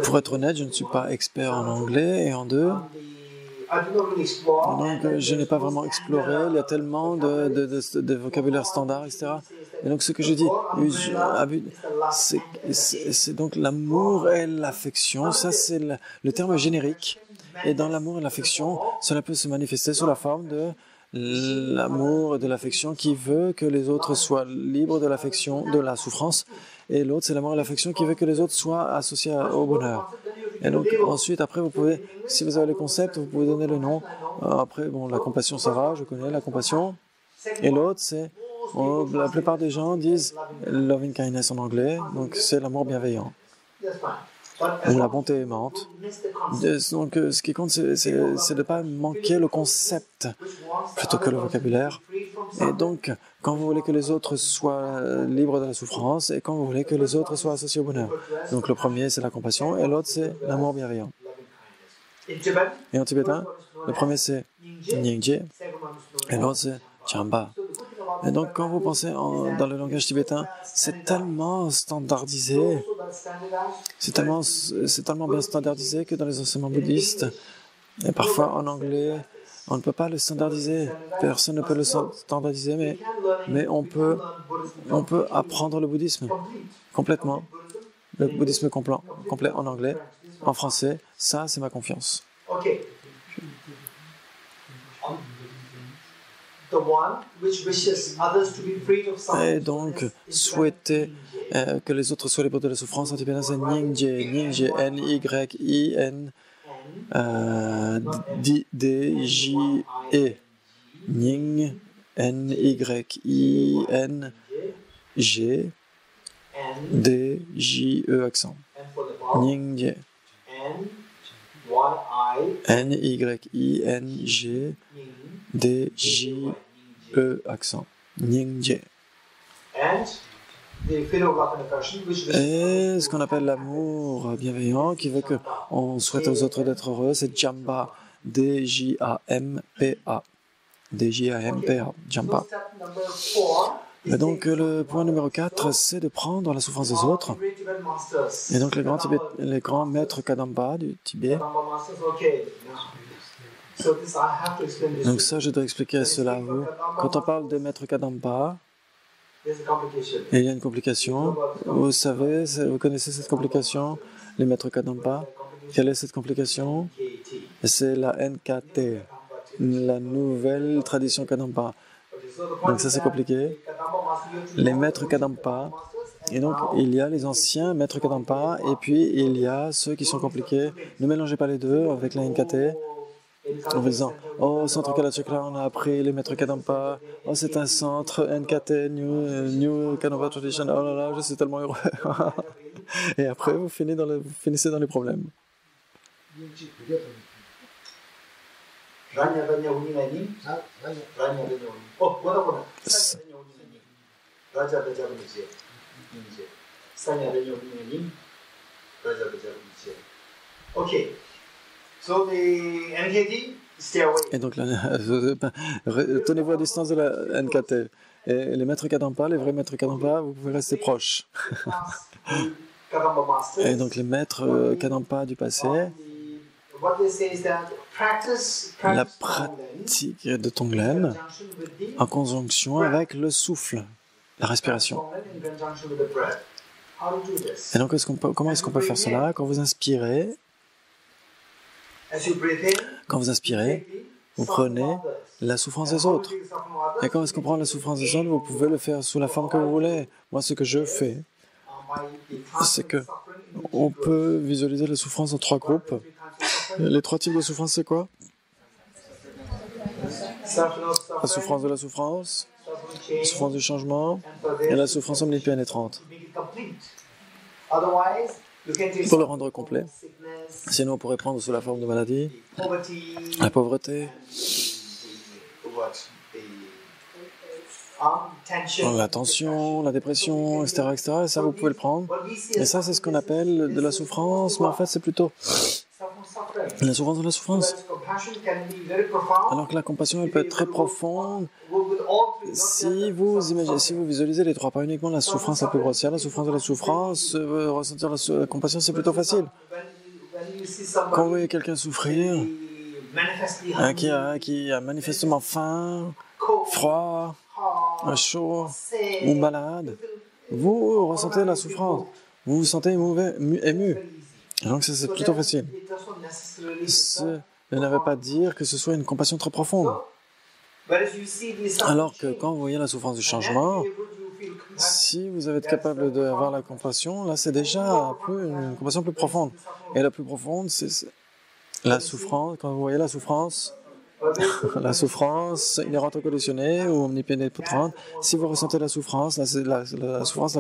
pour être honnête, je ne suis pas expert en anglais, et en deux, donc je n'ai pas vraiment exploré, il y a tellement de vocabulaire standard, etc. Et donc ce que je dis, c'est donc l'amour et l'affection, ça c'est le terme générique. Et dans l'amour et l'affection, cela peut se manifester sous la forme de l'amour et de l'affection qui veut que les autres soient libres de l'affection, de la souffrance. Et l'autre, c'est l'amour et l'affection qui veut que les autres soient associés au bonheur. Et donc, ensuite, après, vous pouvez, si vous avez les concepts, vous pouvez donner le nom. Après, bon, la compassion, ça va, je connais la compassion. Et l'autre, c'est, la plupart des gens disent loving kindness en anglais, donc c'est l'amour bienveillant. Ou la bonté aimante. Donc, ce qui compte, c'est de ne pas manquer le concept plutôt que le vocabulaire. Et donc, quand vous voulez que les autres soient libres de la souffrance et quand vous voulez que les autres soient associés au bonheur. Donc, le premier, c'est la compassion et l'autre, c'est l'amour bienveillant. Et en tibétain, le premier, c'est Nyingje et l'autre, c'est Chamba. Et donc, quand vous pensez dans le langage tibétain, c'est tellement standardisé, c'est tellement bien standardisé que dans les enseignements bouddhistes, et parfois en anglais, On ne peut pas le standardiser. Personne ne peut le standardiser, mais on peut apprendre le bouddhisme complètement. Le bouddhisme complet en anglais, en français. Ça, c'est ma confiance. Et donc, souhaiter que les autres soient libres de la souffrance en tibétain, c'est Nyingje, Nyingje, N-Y-I-N, D-J-E, Nying, N-Y-I-N-G, D-J-E accent. Nyingje. N-Y-I-N-G, D-J-E accent. Nyingje. Et ce qu'on appelle l'amour bienveillant, qui veut qu'on souhaite aux autres d'être heureux, c'est Jamba. D-J-A-M-P-A. D-J-A-M-P-A. Jamba. Et donc le point numéro 4, c'est de prendre la souffrance des autres. Et donc les grands maîtres Kadamba du Tibet. Donc ça, je dois expliquer cela à vous. Quand on parle des maîtres Kadamba, il y a une complication. Vous savez, vous connaissez cette complication, les maîtres Kadamba. Quelle est cette complication? C'est la NKT, la nouvelle tradition Kadamba. Donc ça, c'est compliqué. Les maîtres Kadamba, et donc il y a les anciens maîtres Kadamba, et puis il y a ceux qui sont compliqués. Ne mélangez pas les deux avec la NKT. En vous disant, oh, au centre Kalachakra, on a appris les maîtres Kadamba. Oh, c'est un centre NKT, New Kadamba Tradition. Oh là là, je suis tellement heureux. Et après, vous finissez dans les problèmes. Et donc, tenez-vous à distance de la NKT. Et les maîtres Kadamba, les vrais maîtres Kadamba, vous pouvez rester proches. Et donc, les maîtres Kadamba du passé, la pratique de Tonglen en conjonction avec le souffle, la respiration. Et donc, comment est-ce qu'on peut faire cela? Quand vous inspirez, vous prenez la souffrance des autres. Et quand est-ce qu'on prend la souffrance des autres? Vous pouvez le faire sous la forme que vous voulez. Moi, ce que je fais, c'est que on peut visualiser la souffrance en 3 groupes. Les 3 types de souffrance, c'est quoi? La souffrance de la souffrance, la souffrance du changement et la souffrance omnipénétrante. Pour le rendre complet, sinon on pourrait prendre sous la forme de maladie, la pauvreté, la tension, la dépression, etc., etc. Et ça, vous pouvez le prendre. Et ça, c'est ce qu'on appelle de la souffrance, mais en fait, c'est plutôt la souffrance de la souffrance. Alors que la compassion, elle peut être très profonde. Si vous visualisez les 3, pas uniquement la souffrance un peu grossière, la souffrance de la souffrance, ressentir la compassion, c'est plutôt facile. Quand vous voyez quelqu'un souffrir, qui a manifestement faim, froid, chaud ou malade, vous ressentez la souffrance, vous vous sentez ému. Donc c'est plutôt facile. Ce ne veut pas dire que ce soit une compassion très profonde. Alors que quand vous voyez la souffrance du changement, si vous êtes capable d'avoir la compassion, là c'est déjà une compassion plus profonde. Et la plus profonde, c'est la souffrance. Quand vous voyez la souffrance inhérente ou conditionnée ou omnipénétrante, si vous ressentez la souffrance, là c'est la souffrance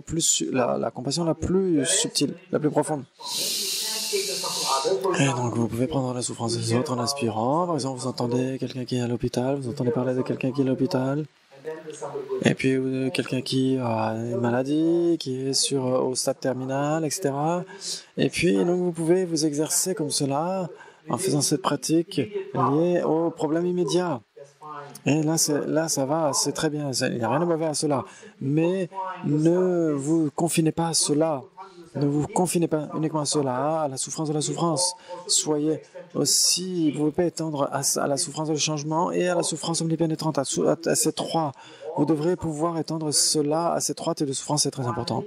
la compassion la plus subtile, la plus profonde. Et donc vous pouvez prendre la souffrance des autres en inspirant. Par exemple, vous entendez quelqu'un qui est à l'hôpital, vous entendez parler de quelqu'un qui est à l'hôpital, et puis quelqu'un qui a une maladie, qui est au stade terminal, etc. Et puis donc vous pouvez vous exercer comme cela en faisant cette pratique liée au problème immédiat. Et là, ça va, c'est très bien, il n'y a rien de mauvais à cela. Mais ne vous confinez pas à cela. Ne vous confinez pas uniquement à cela, à la souffrance de la souffrance. Soyez aussi, vous pouvez pas étendre à la souffrance de changement et à la souffrance omnipénétrante, à ces trois. Vous devrez pouvoir étendre cela à ces trois types de souffrance, c'est très important.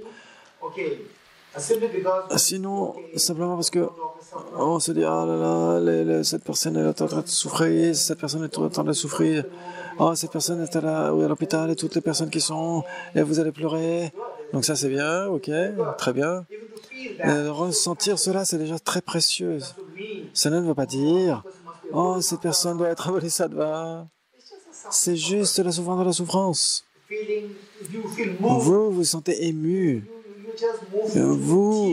Sinon, simplement parce que on se dit, ah là là, cette personne est en train de souffrir, cette personne est en train de souffrir, oh, cette personne est à l'hôpital et toutes les personnes qui sont, et vous allez pleurer. Donc ça c'est bien, ok, très bien. Ressentir cela, c'est déjà très précieux. Cela ne veut pas dire, oh, cette personne doit être bodhisattva. C'est juste la souffrance de la souffrance. Vous vous sentez ému. Vous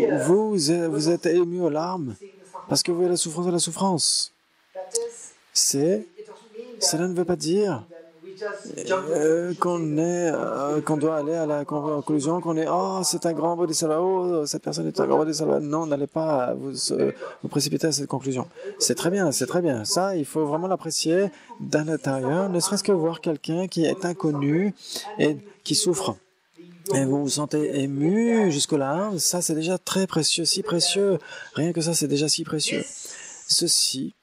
êtes ému aux larmes parce que vous avez la souffrance de la souffrance. Cela ne veut pas dire qu'on doit aller à la conclusion qu'on est oh c'est un grand bodhisattva, oh cette personne est un grand bodhisattva. Non, n'allez pas vous précipiter à cette conclusion. C'est très bien, c'est très bien. Ça, il faut vraiment l'apprécier d'un intérieur, ne serait-ce que voir quelqu'un qui est inconnu et qui souffre. Et vous vous sentez ému jusque-là, ça c'est déjà très précieux, si précieux. Rien que ça, c'est déjà si précieux. Ceci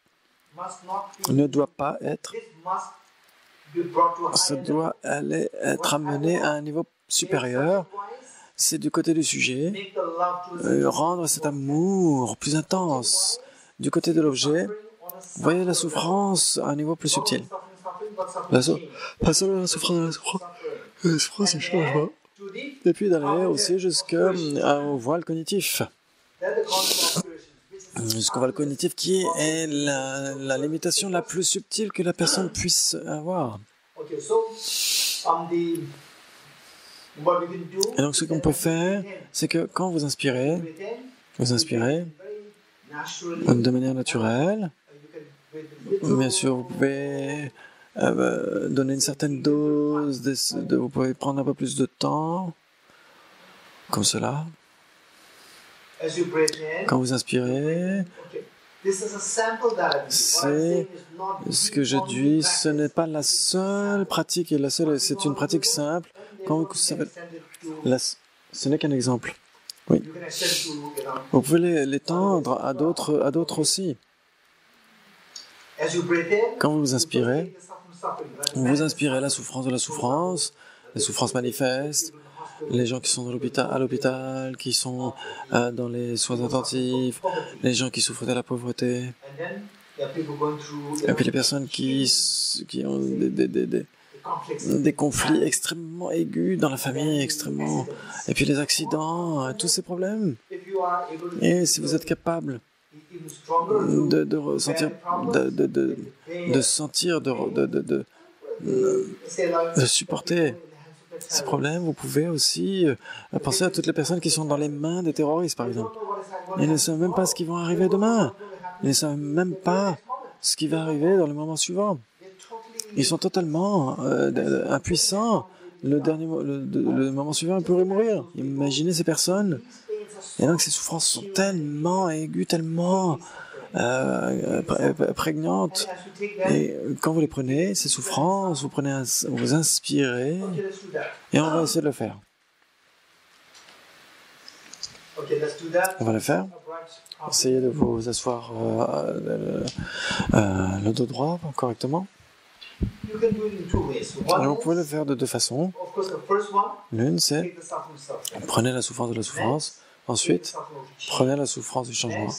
ne doit pas être, ça doit être amené à un niveau supérieur. C'est du côté du sujet, rendre cet amour plus intense. Du côté de l'objet, voyez la souffrance à un niveau plus subtil. Pas seulement la souffrance de la souffrance, la souffrance et changement. Et puis d'aller aussi jusqu'au voile cognitif. Jusqu'au voile cognitif qui est la limitation la plus subtile que la personne puisse avoir. Et donc ce qu'on peut faire, c'est que quand vous inspirez de manière naturelle, bien sûr vous pouvez donner une certaine dose, vous pouvez prendre un peu plus de temps, comme cela. Quand vous inspirez, c'est ce que je dis, ce n'est pas la seule pratique, c'est une pratique simple. Quand vous savez, ce n'est qu'un exemple. Oui. Vous pouvez l'étendre à d'autres aussi. Quand vous inspirez la souffrance de la souffrance, les souffrances manifestes, les gens qui sont à l'hôpital, qui sont dans les soins intensifs, les gens qui souffrent de la pauvreté, et puis les personnes qui ont des conflits extrêmement aigus dans la famille, et puis les accidents, tous ces problèmes. Et si vous êtes capable de supporter ces problèmes, vous pouvez aussi penser à toutes les personnes qui sont dans les mains des terroristes, par exemple. Ils ne savent même pas ce qui va arriver demain. Ils ne savent même pas ce qui va arriver dans le moment suivant. Ils sont totalement impuissants. Le moment suivant, ils pourraient mourir. Imaginez ces personnes. Et donc ces souffrances sont tellement aiguës, tellement prégnantes. Et quand vous les prenez, ces souffrances, vous inspirez, et on va essayer de le faire. On va le faire. Essayez de vous asseoir le dos droit correctement. Alors vous pouvez le faire de deux façons. L'une, c'est prenez la souffrance de la souffrance. Ensuite, prenez la souffrance du changement.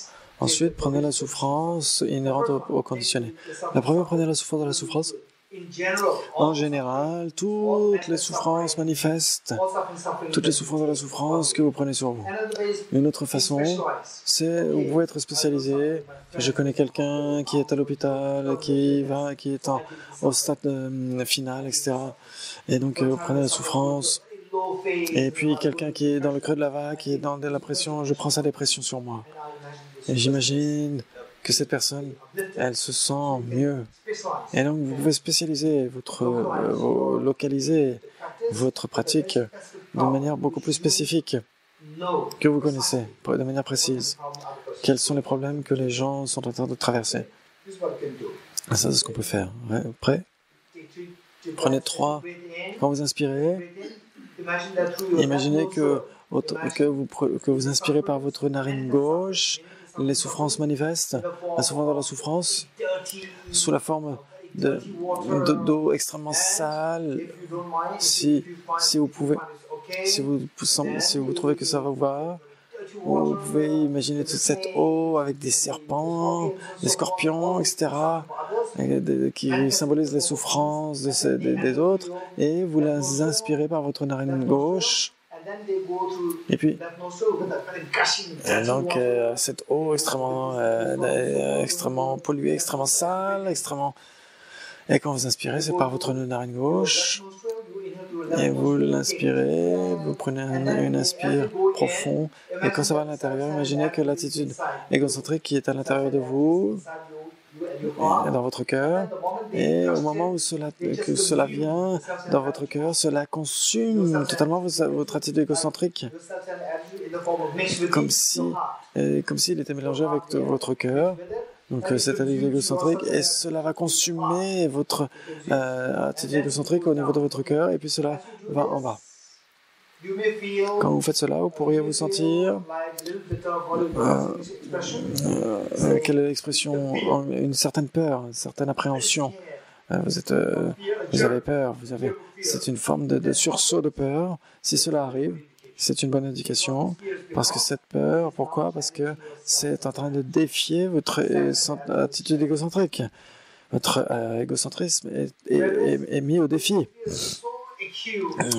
Ensuite, prenez la souffrance inhérente au conditionné. La première, prenez la souffrance de la souffrance. En général, toutes les souffrances manifestes, toutes les souffrances de la souffrance que vous prenez sur vous. Une autre façon, c'est vous pouvez être spécialisé. Je connais quelqu'un qui est à l'hôpital, qui est au stade final, etc. Et donc, vous prenez la souffrance. Et puis, quelqu'un qui est dans le creux de la vague, qui est dans de la pression, je prends sa dépression sur moi. Et j'imagine que cette personne, elle se sent mieux. Et donc, vous pouvez spécialiser localiser votre pratique de manière beaucoup plus spécifique que vous connaissez, de manière précise. Quels sont les problèmes que les gens sont en train de traverser? Ça, c'est ce qu'on peut faire. Ouais, prêt? Prenez 3. Quand vous inspirez, imaginez que que vous inspirez par votre narine gauche les souffrances manifestes, la souffrance de la souffrance, sous la forme d'eau extrêmement sale. Si vous pouvez, si vous trouvez que ça va vous va, vous pouvez imaginer toute cette eau avec des serpents, des scorpions, etc., qui symbolisent les souffrances des autres, et vous les inspirez par votre narine gauche. Et puis, donc, cette eau extrêmement polluée, extrêmement sale, Et quand vous inspirez, c'est par votre narine gauche. Et vous l'inspirez, vous prenez une inspire profond. Et quand ça va à l'intérieur, imaginez que l'attitude égocentrique qui est à l'intérieur de vous, dans votre cœur, et au moment où cela vient dans votre cœur, cela consume totalement votre attitude égocentrique, comme s'il était mélangé avec votre cœur. Donc cette attitude égocentrique, et cela va consumer votre attitude égocentrique au niveau de votre cœur, et puis cela va en bas. Quand vous faites cela, vous pourriez vous sentir, quelle est l'expression, une certaine peur, une certaine appréhension. Vous avez peur, c'est une forme de sursaut de peur. Si cela arrive, c'est une bonne indication, parce que cette peur, pourquoi? Parce que c'est en train de défier votre attitude égocentrique. Votre égocentrisme est mis au défi.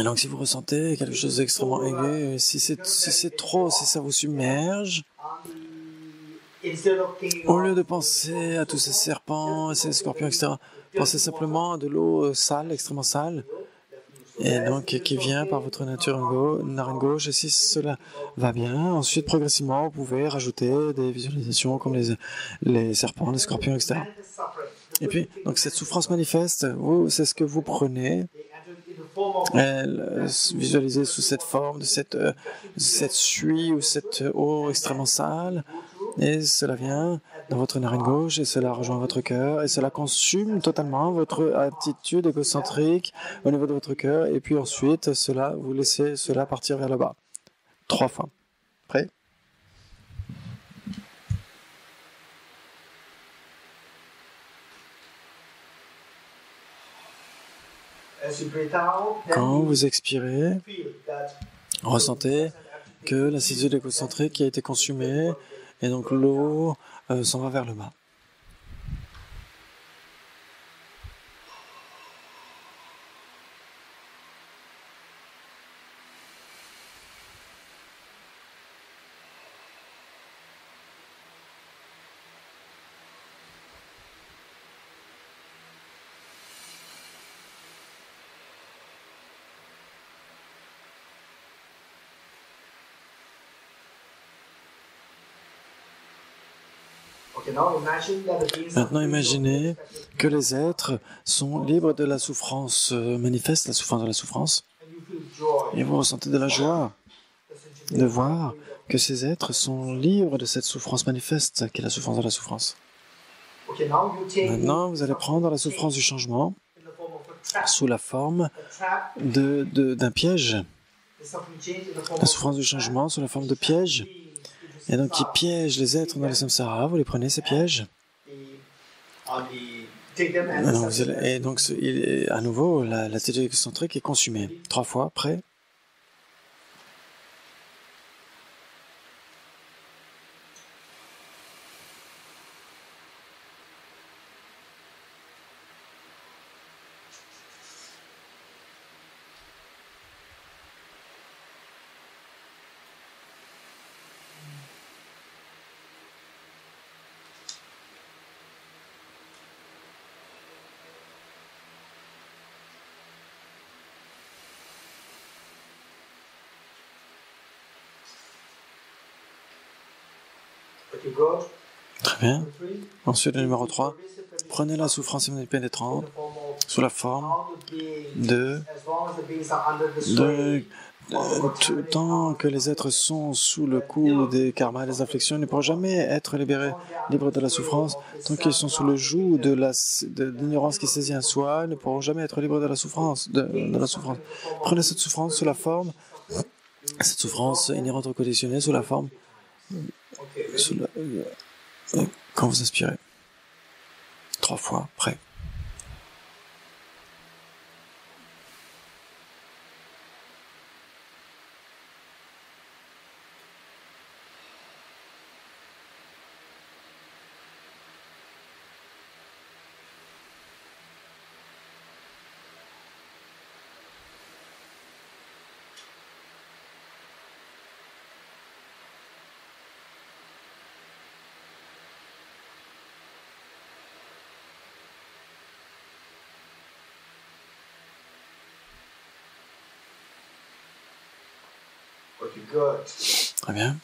Donc si vous ressentez quelque chose d'extrêmement aigu, si c'est trop, si ça vous submerge, au lieu de penser à tous ces serpents, ces scorpions, etc., pensez simplement à de l'eau sale, extrêmement sale, et donc qui vient par votre narine gauche. Et si cela va bien, ensuite progressivement, vous pouvez rajouter des visualisations comme les serpents, les scorpions, etc. Et puis, donc cette souffrance manifeste, c'est ce que vous prenez. Visualisez sous cette forme de cette suie ou cette eau extrêmement sale, et cela vient dans votre narine gauche et cela rejoint votre cœur et cela consume totalement votre attitude égocentrique au niveau de votre cœur, et puis ensuite vous laissez cela partir vers le bas 3 fois. Prêt? Quand vous expirez, ressentez que l'attitude égocentrique a été consumée, et donc l'eau s'en va vers le bas. Maintenant, imaginez que les êtres sont libres de la souffrance manifeste, la souffrance de la souffrance, et vous ressentez de la joie de voir que ces êtres sont libres de cette souffrance manifeste, qui est la souffrance de la souffrance. Maintenant, vous allez prendre la souffrance du changement sous la forme d'un piège. La souffrance du changement sous la forme de piège. Et donc, qui piège les êtres dans le samsara, vous les prenez, ces pièges. Et donc, à nouveau, l'attitude égocentrique est consumée. 3 fois, prêt? Très bien. Ensuite, le numéro 3. Prenez la souffrance pénétrante sous la forme tant que les êtres sont sous le coup des karmas et des afflictions, ils ne pourront jamais être libres de la souffrance. Tant qu'ils sont sous le joug de l'ignorance qui saisit un soi, ils ne pourront jamais être libres de la souffrance. Prenez cette souffrance sous la forme cette souffrance inhérente au conditionné sous la forme, quand vous inspirez. 3 fois, prêt. Très bien.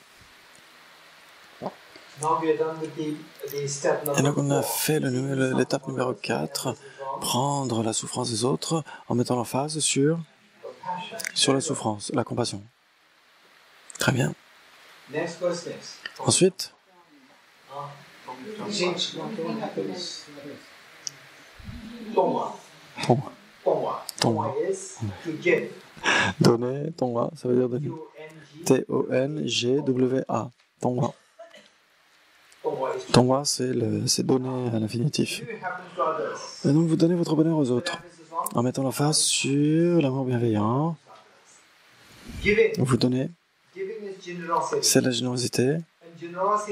Et donc on a fait l'étape numéro 4, prendre la souffrance des autres en mettant l'emphase sur la souffrance, la compassion. Très bien. Ensuite, donner, Tongwa, ça veut dire donner. T-O-N-G-W-A. Tongwa. Tongwa, c'est donner à l'infinitif. Et donc vous donnez votre bonheur aux autres en mettant l'emphase sur l'amour bienveillant. Vous donnez, c'est la générosité.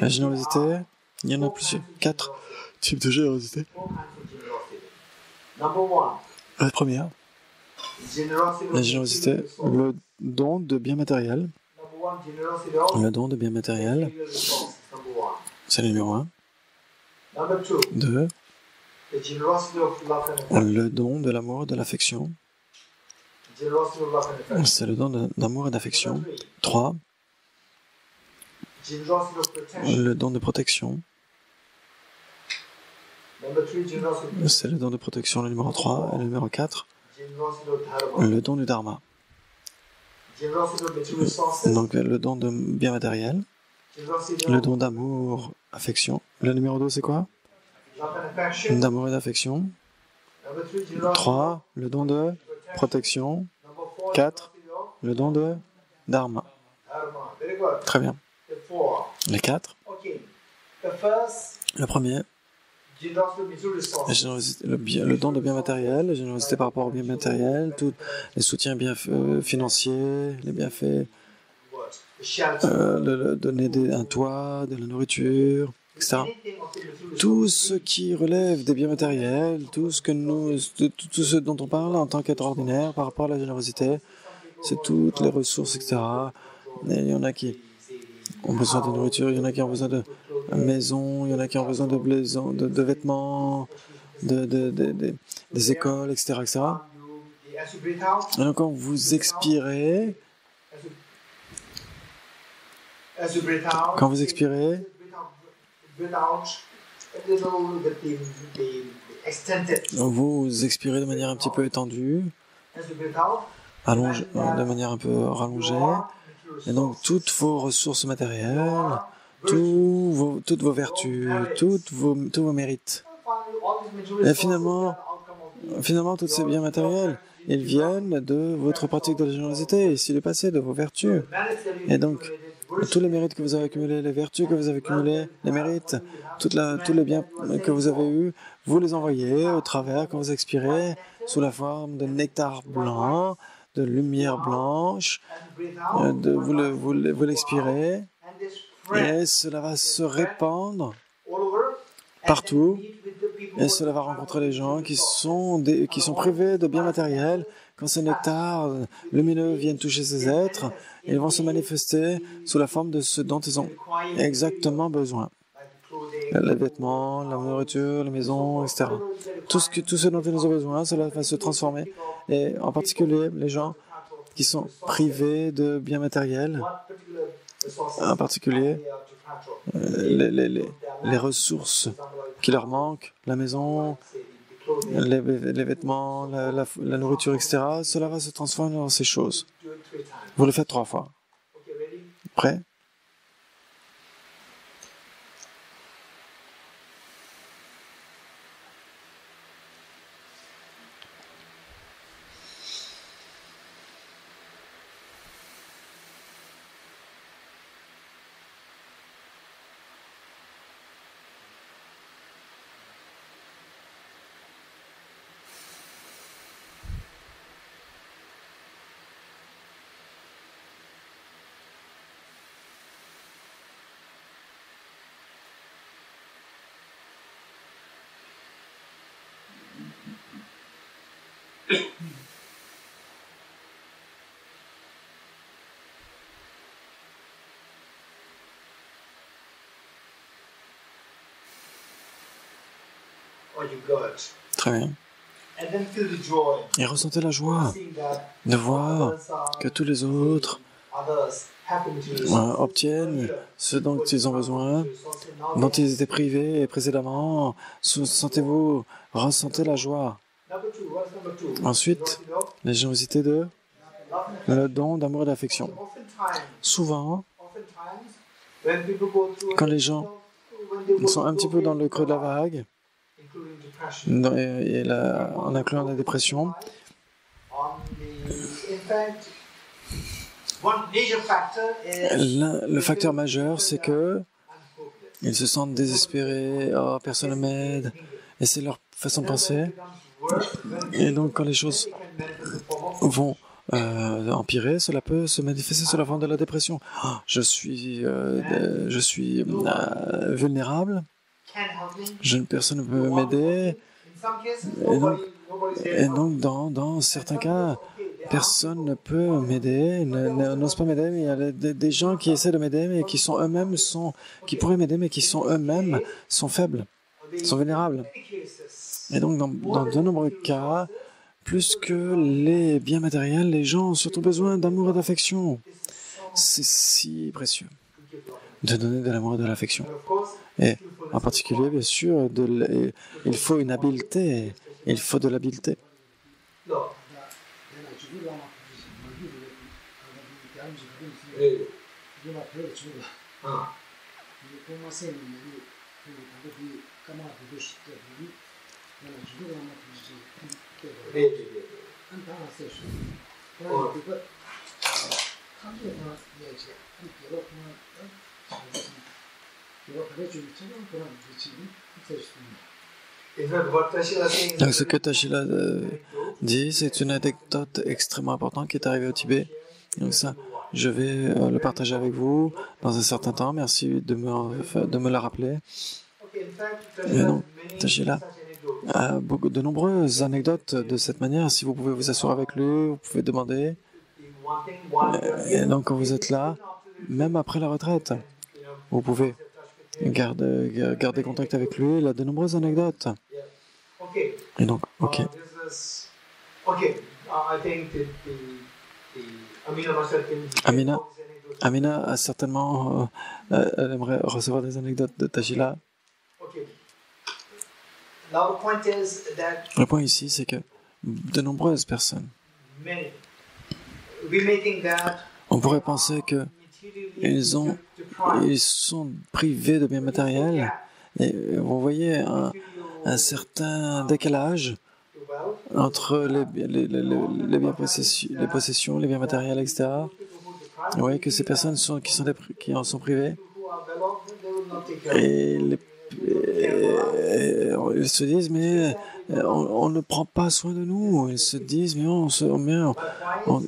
La générosité, il y en a plusieurs, 4 types de générosité. La première, la générosité, le don de biens matériels. Le don de biens matériels, c'est le numéro 1. 2, le don de l'amour et de l'affection. C'est le don d'amour et d'affection. 3, le don de protection. C'est le don de protection, le numéro 3. Et le numéro 4, le don du dharma. Donc le don de bien matériel, le don d'amour, affection. Le numéro 2, c'est quoi? D'amour et d'affection. 3, le don de protection. 4, le don de dharma. Très bien. Les 4. Le premier, le don de biens matériels, la générosité par rapport aux biens matériels, tous les soutiens financiers, les bienfaits, donner un toit, de la nourriture, etc. Tout ce qui relève des biens matériels, tout ce dont on parle en tant qu'être ordinaire par rapport à la générosité, c'est toutes les ressources, etc. Et il y en a qui ont besoin de nourriture, il y en a qui ont besoin de maison, il y en a qui ont besoin de vêtements, des écoles, etc., etc. Et donc quand vous expirez, vous expirez de manière un petit peu étendue, de manière un peu rallongée, et donc toutes vos ressources matérielles, toutes vos vertus, tous vos mérites. Et finalement, tous ces biens matériels, ils viennent de votre pratique de la générosité, ici le passé, de vos vertus. Et donc, tous les mérites que vous avez accumulés, les vertus que vous avez accumulées, les mérites, tous les biens que vous avez eus, vous les envoyez au travers, quand vous expirez, sous la forme de nectar blanc, de lumière blanche, vous l'expirez, et cela va se répandre partout, et cela va rencontrer les gens qui sont privés de biens matériels. Quand ces nectars lumineux viennent toucher ces êtres, ils vont se manifester sous la forme de ce dont ils ont exactement besoin. Les vêtements, la nourriture, les maisons, etc. Tout ce dont ils ont besoin, cela va se transformer. Et en particulier, les gens qui sont privés de biens matériels, en particulier les ressources qui leur manquent, la maison, les vêtements, la nourriture, etc., cela va se transformer dans ces choses. Vous le faites 3 fois. Prêt? Très bien. Et ressentez la joie de voir que tous les autres obtiennent ce dont ils ont besoin, dont ils étaient privés précédemment. Ressentez la joie. Ensuite, la générosité de le don d'amour et d'affection. Souvent, quand les gens sont un petit peu dans le creux de la vague, en incluant la dépression, le facteur majeur, c'est que ils se sentent désespérés, oh, personne ne m'aide, et c'est leur façon de penser. Et donc, quand les choses vont empirer, cela peut se manifester sous la forme de la dépression. Oh, je suis vulnérable, personne ne peut m'aider. Et donc dans certains cas, personne ne peut m'aider, n'ose pas m'aider, mais il y a des gens qui essaient de m'aider, mais qui sont eux-mêmes, qui pourraient m'aider, mais qui sont eux-mêmes, sont faibles, sont vulnérables. Et donc dans de nombreux cas, plus que les biens matériels, les gens ont surtout besoin d'amour et d'affection. C'est si précieux de donner de l'amour et de l'affection. Et en particulier, bien sûr, il faut une habileté, il faut de l'habileté. Donc, ce que Tashila dit, c'est une anecdote extrêmement importante qui est arrivée au Tibet. Donc ça, je vais le partager avec vous dans un certain temps. Merci de me la rappeler. Et donc, Tashila a de nombreuses anecdotes de cette manière. Si vous pouvez vous asseoir avec lui, vous pouvez demander. Et donc, quand vous êtes là, même après la retraite, vous pouvez garder contact avec lui. Il a de nombreuses anecdotes. Et donc, ok. Amina a certainement, elle aimerait recevoir des anecdotes de Tashila. Le point ici, c'est que de nombreuses personnes, on pourrait penser que ils sont privés de biens matériels. Et vous voyez un certain décalage entre les possessions, les biens matériels, etc. Vous voyez que ces personnes qui en sont privées, et ils se disent, mais on ne prend pas soin de nous. Ils se disent, mais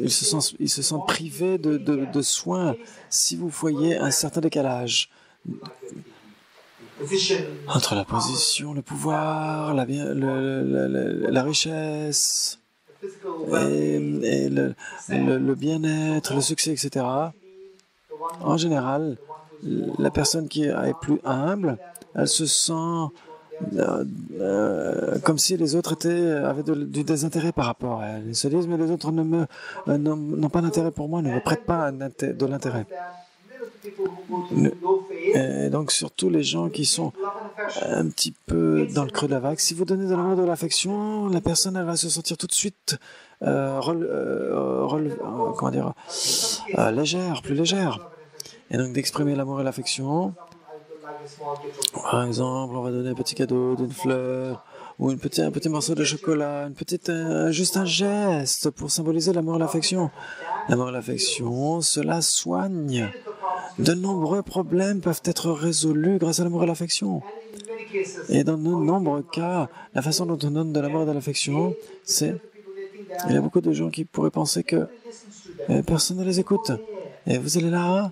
ils se sentent privés de soins. Si vous voyez un certain décalage entre la position, le pouvoir, la richesse, et le bien-être, le succès, etc. En général, la personne qui est plus humble, elle se sent comme si les autres avaient du désintérêt par rapport à elle. Ils se disent, mais les autres n'ont pas d'intérêt pour moi, ne me prêtent pas de l'intérêt. Et donc, surtout les gens qui sont un petit peu dans le creux de la vague, si vous donnez de l'amour, de l'affection, la personne, elle va se sentir tout de suite légère, plus légère. Et donc, d'exprimer l'amour et l'affection. Par exemple, on va donner un petit cadeau d'une fleur, ou un petit morceau de chocolat, juste un geste pour symboliser l'amour et l'affection. L'amour et l'affection, cela soigne. De nombreux problèmes peuvent être résolus grâce à l'amour et l'affection. Et dans de nombreux cas, la façon dont on donne de l'amour et de l'affection, c'est... Il y a beaucoup de gens qui pourraient penser que personne ne les écoute. Et vous allez là,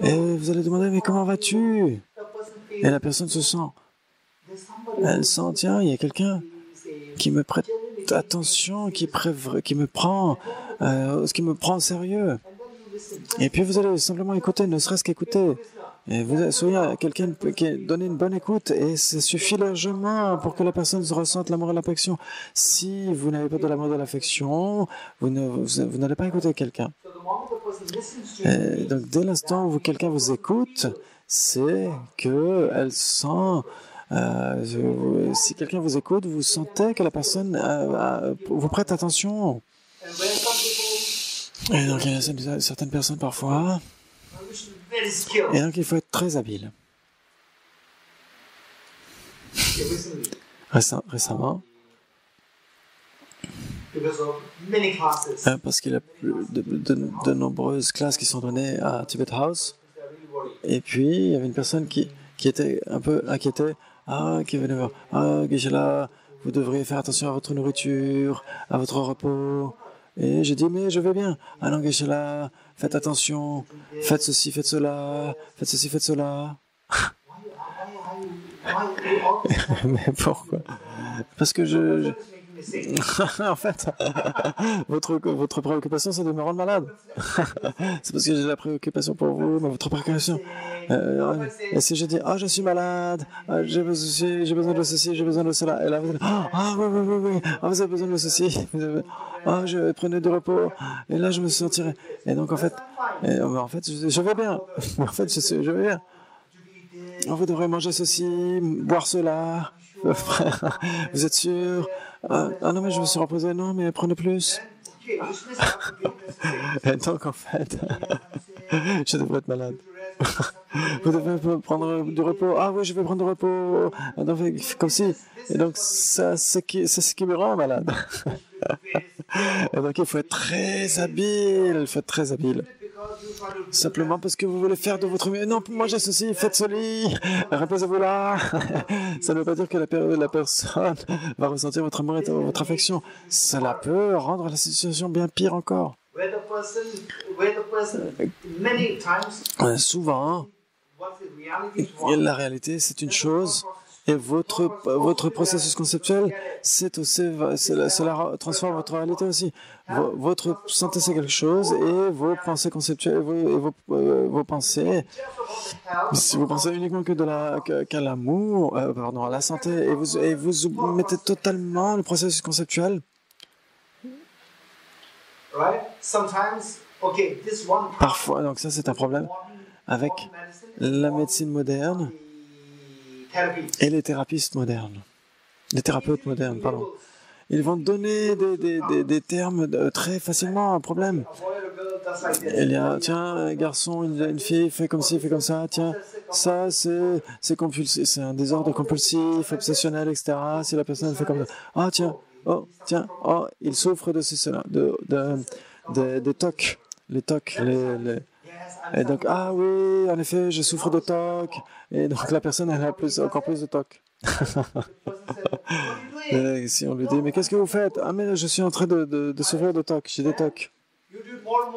et vous allez demander, mais comment vas-tu? Et la personne se sent... Elle sent, tiens, il y a quelqu'un qui me prête cette attention qui me prend au sérieux. Et puis vous allez simplement écouter, ne serait-ce qu'écouter. Et vous soyez quelqu'un qui donne une bonne écoute et ça suffit largement pour que la personne ressente l'amour et l'affection. Si vous n'avez pas de l'amour et de l'affection, vous n'allez pas écouter quelqu'un. Donc dès l'instant où quelqu'un vous écoute, c'est qu'elle sent... si quelqu'un vous écoute, vous sentez que la personne vous prête attention. Et donc il y a certaines personnes parfois... Et donc il faut être très habile. Récemment, parce qu'il y a de nombreuses classes qui sont données à Tibet House, et puis il y avait une personne qui était un peu inquiétée, qui venait voir, Geshe-la, vous devriez faire attention à votre nourriture, à votre repos. Et j'ai dit, mais je vais bien. Non, Geshe-la, faites attention, faites ceci, faites cela, faites ceci, faites cela. Mais pourquoi? Parce que en fait, votre préoccupation, c'est de me rendre malade. C'est parce que j'ai la préoccupation pour vous, mais votre préoccupation. Et si je dis, je suis malade, j'ai besoin de ceci, j'ai besoin de cela, et là vous allez, oui, vous avez besoin de ceci, je prenais du repos, et là je me sentirais. Et donc en fait, je vais bien. En fait, je vais bien. Vous devrez manger ceci, boire cela. Vous êtes sûr? Non, mais je me suis reposé. Non, mais prenez plus. Et donc, en fait, je devrais être malade. Vous devez prendre du repos. Oui, je vais prendre du repos. Donc, comme si. Et donc, c'est ce qui me rend malade. Et donc, il faut être très habile. Il faut être très habile. Simplement parce que vous voulez faire de votre mieux. Non, moi j'ai ceci, faites ceci, reposez-vous là. Ça ne veut pas dire que la personne va ressentir votre amour et votre affection. Cela peut rendre la situation bien pire encore. Souvent, la réalité c'est une chose. Et votre processus conceptuel, cela transforme votre réalité aussi. Votre santé, c'est quelque chose, et vos pensées conceptuelles, vos pensées, si vous pensez uniquement qu'à l'amour, à la santé, et vous mettez totalement le processus conceptuel. Parfois, donc ça c'est un problème avec la médecine moderne. Et les thérapeutes modernes, pardon. Ils vont donner des termes très facilement à un problème. Il y a, tiens, garçon, une fille fait comme ci, fait comme ça, tiens, ça c'est compulsif, c'est un désordre compulsif, obsessionnel, etc. Si la personne fait comme ça, il souffre de cela, des TOC, les TOC, Et donc, oui, en effet, je souffre de TOC. Et donc, la personne, elle a encore plus de TOC. Et si on lui dit, mais qu'est-ce que vous faites? Mais je suis en train de souffrir de TOC, j'ai des TOC.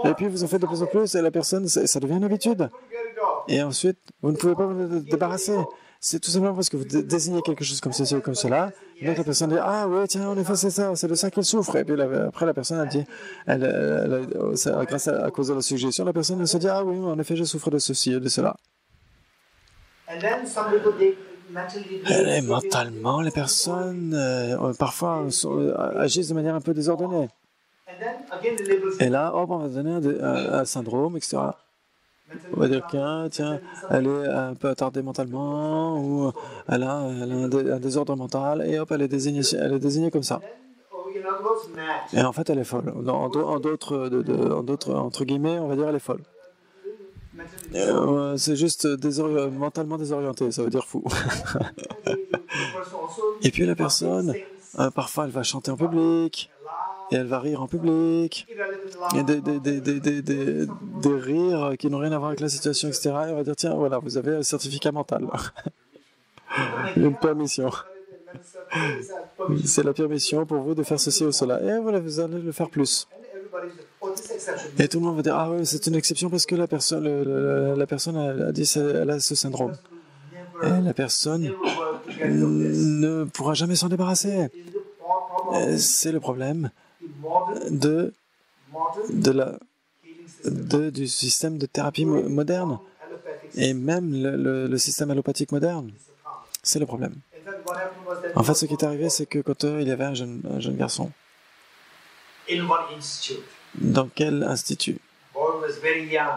Et puis, vous en faites de plus en plus, et la personne, ça devient une habitude. Et ensuite, vous ne pouvez pas vous débarrasser. C'est tout simplement parce que vous désignez quelque chose comme ceci ou comme cela. Et donc la personne dit, oui, tiens, en effet, c'est ça, c'est de ça qu'il souffre. Et puis après, la personne a dit, à cause de la suggestion, la personne elle se dit, oui, en effet, je souffre de ceci et de cela. Et mentalement, les personnes, parfois, agissent de manière un peu désordonnée. Et là, on va donner un syndrome, etc. On va dire tiens, elle est un peu attardée mentalement, ou elle a un désordre mental, et hop, elle est désignée comme ça. Et en fait, elle est folle. En d'autres, entre guillemets, on va dire elle est folle. C'est juste mentalement désorienté, ça veut dire fou. Et puis la personne, parfois, elle va chanter en public. Et elle va rire en public, et des rires qui n'ont rien à voir avec la situation, etc. Et on va dire, tiens, voilà, vous avez un certificat mental. Une permission. C'est la permission pour vous de faire ceci ou cela. Et voilà, vous allez le faire plus. Et tout le monde va dire, oui, c'est une exception parce que la personne a dit elle a ce syndrome. Et la personne ne pourra jamais s'en débarrasser. c'est le problème du système de thérapie moderne et même le système allopathique moderne. C'est le problème. En fait, ce qui est arrivé, c'est que quand il y avait un jeune garçon, dans quel institut?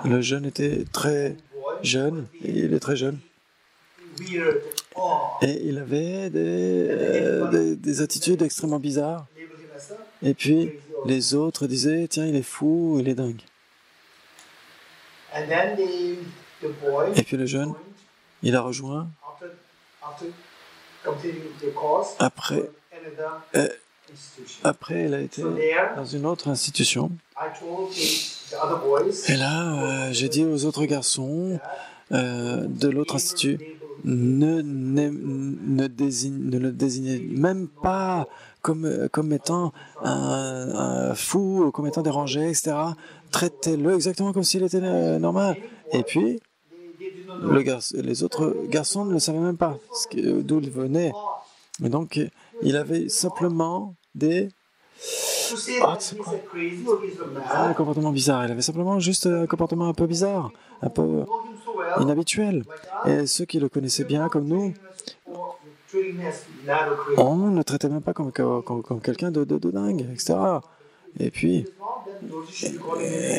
Le jeune était très jeune, et il est très jeune, et il avait des attitudes extrêmement bizarres. Et puis, les autres disaient, tiens, il est fou, il est dingue. Et puis le jeune, il a rejoint, après il a été dans une autre institution. Et là, j'ai dit aux autres garçons de l'autre institut, ne le désignez même pas comme étant un fou, ou comme étant dérangé, etc. Traitez-le exactement comme s'il était normal. Et puis, les autres garçons ne le savaient même pas d'où il venait. Et donc, il avait simplement des comportements bizarres. Il avait simplement juste un comportement un peu bizarre, un peu inhabituel. Et ceux qui le connaissaient bien, comme nous, on ne le traitait même pas comme quelqu'un de dingue, etc. Et puis,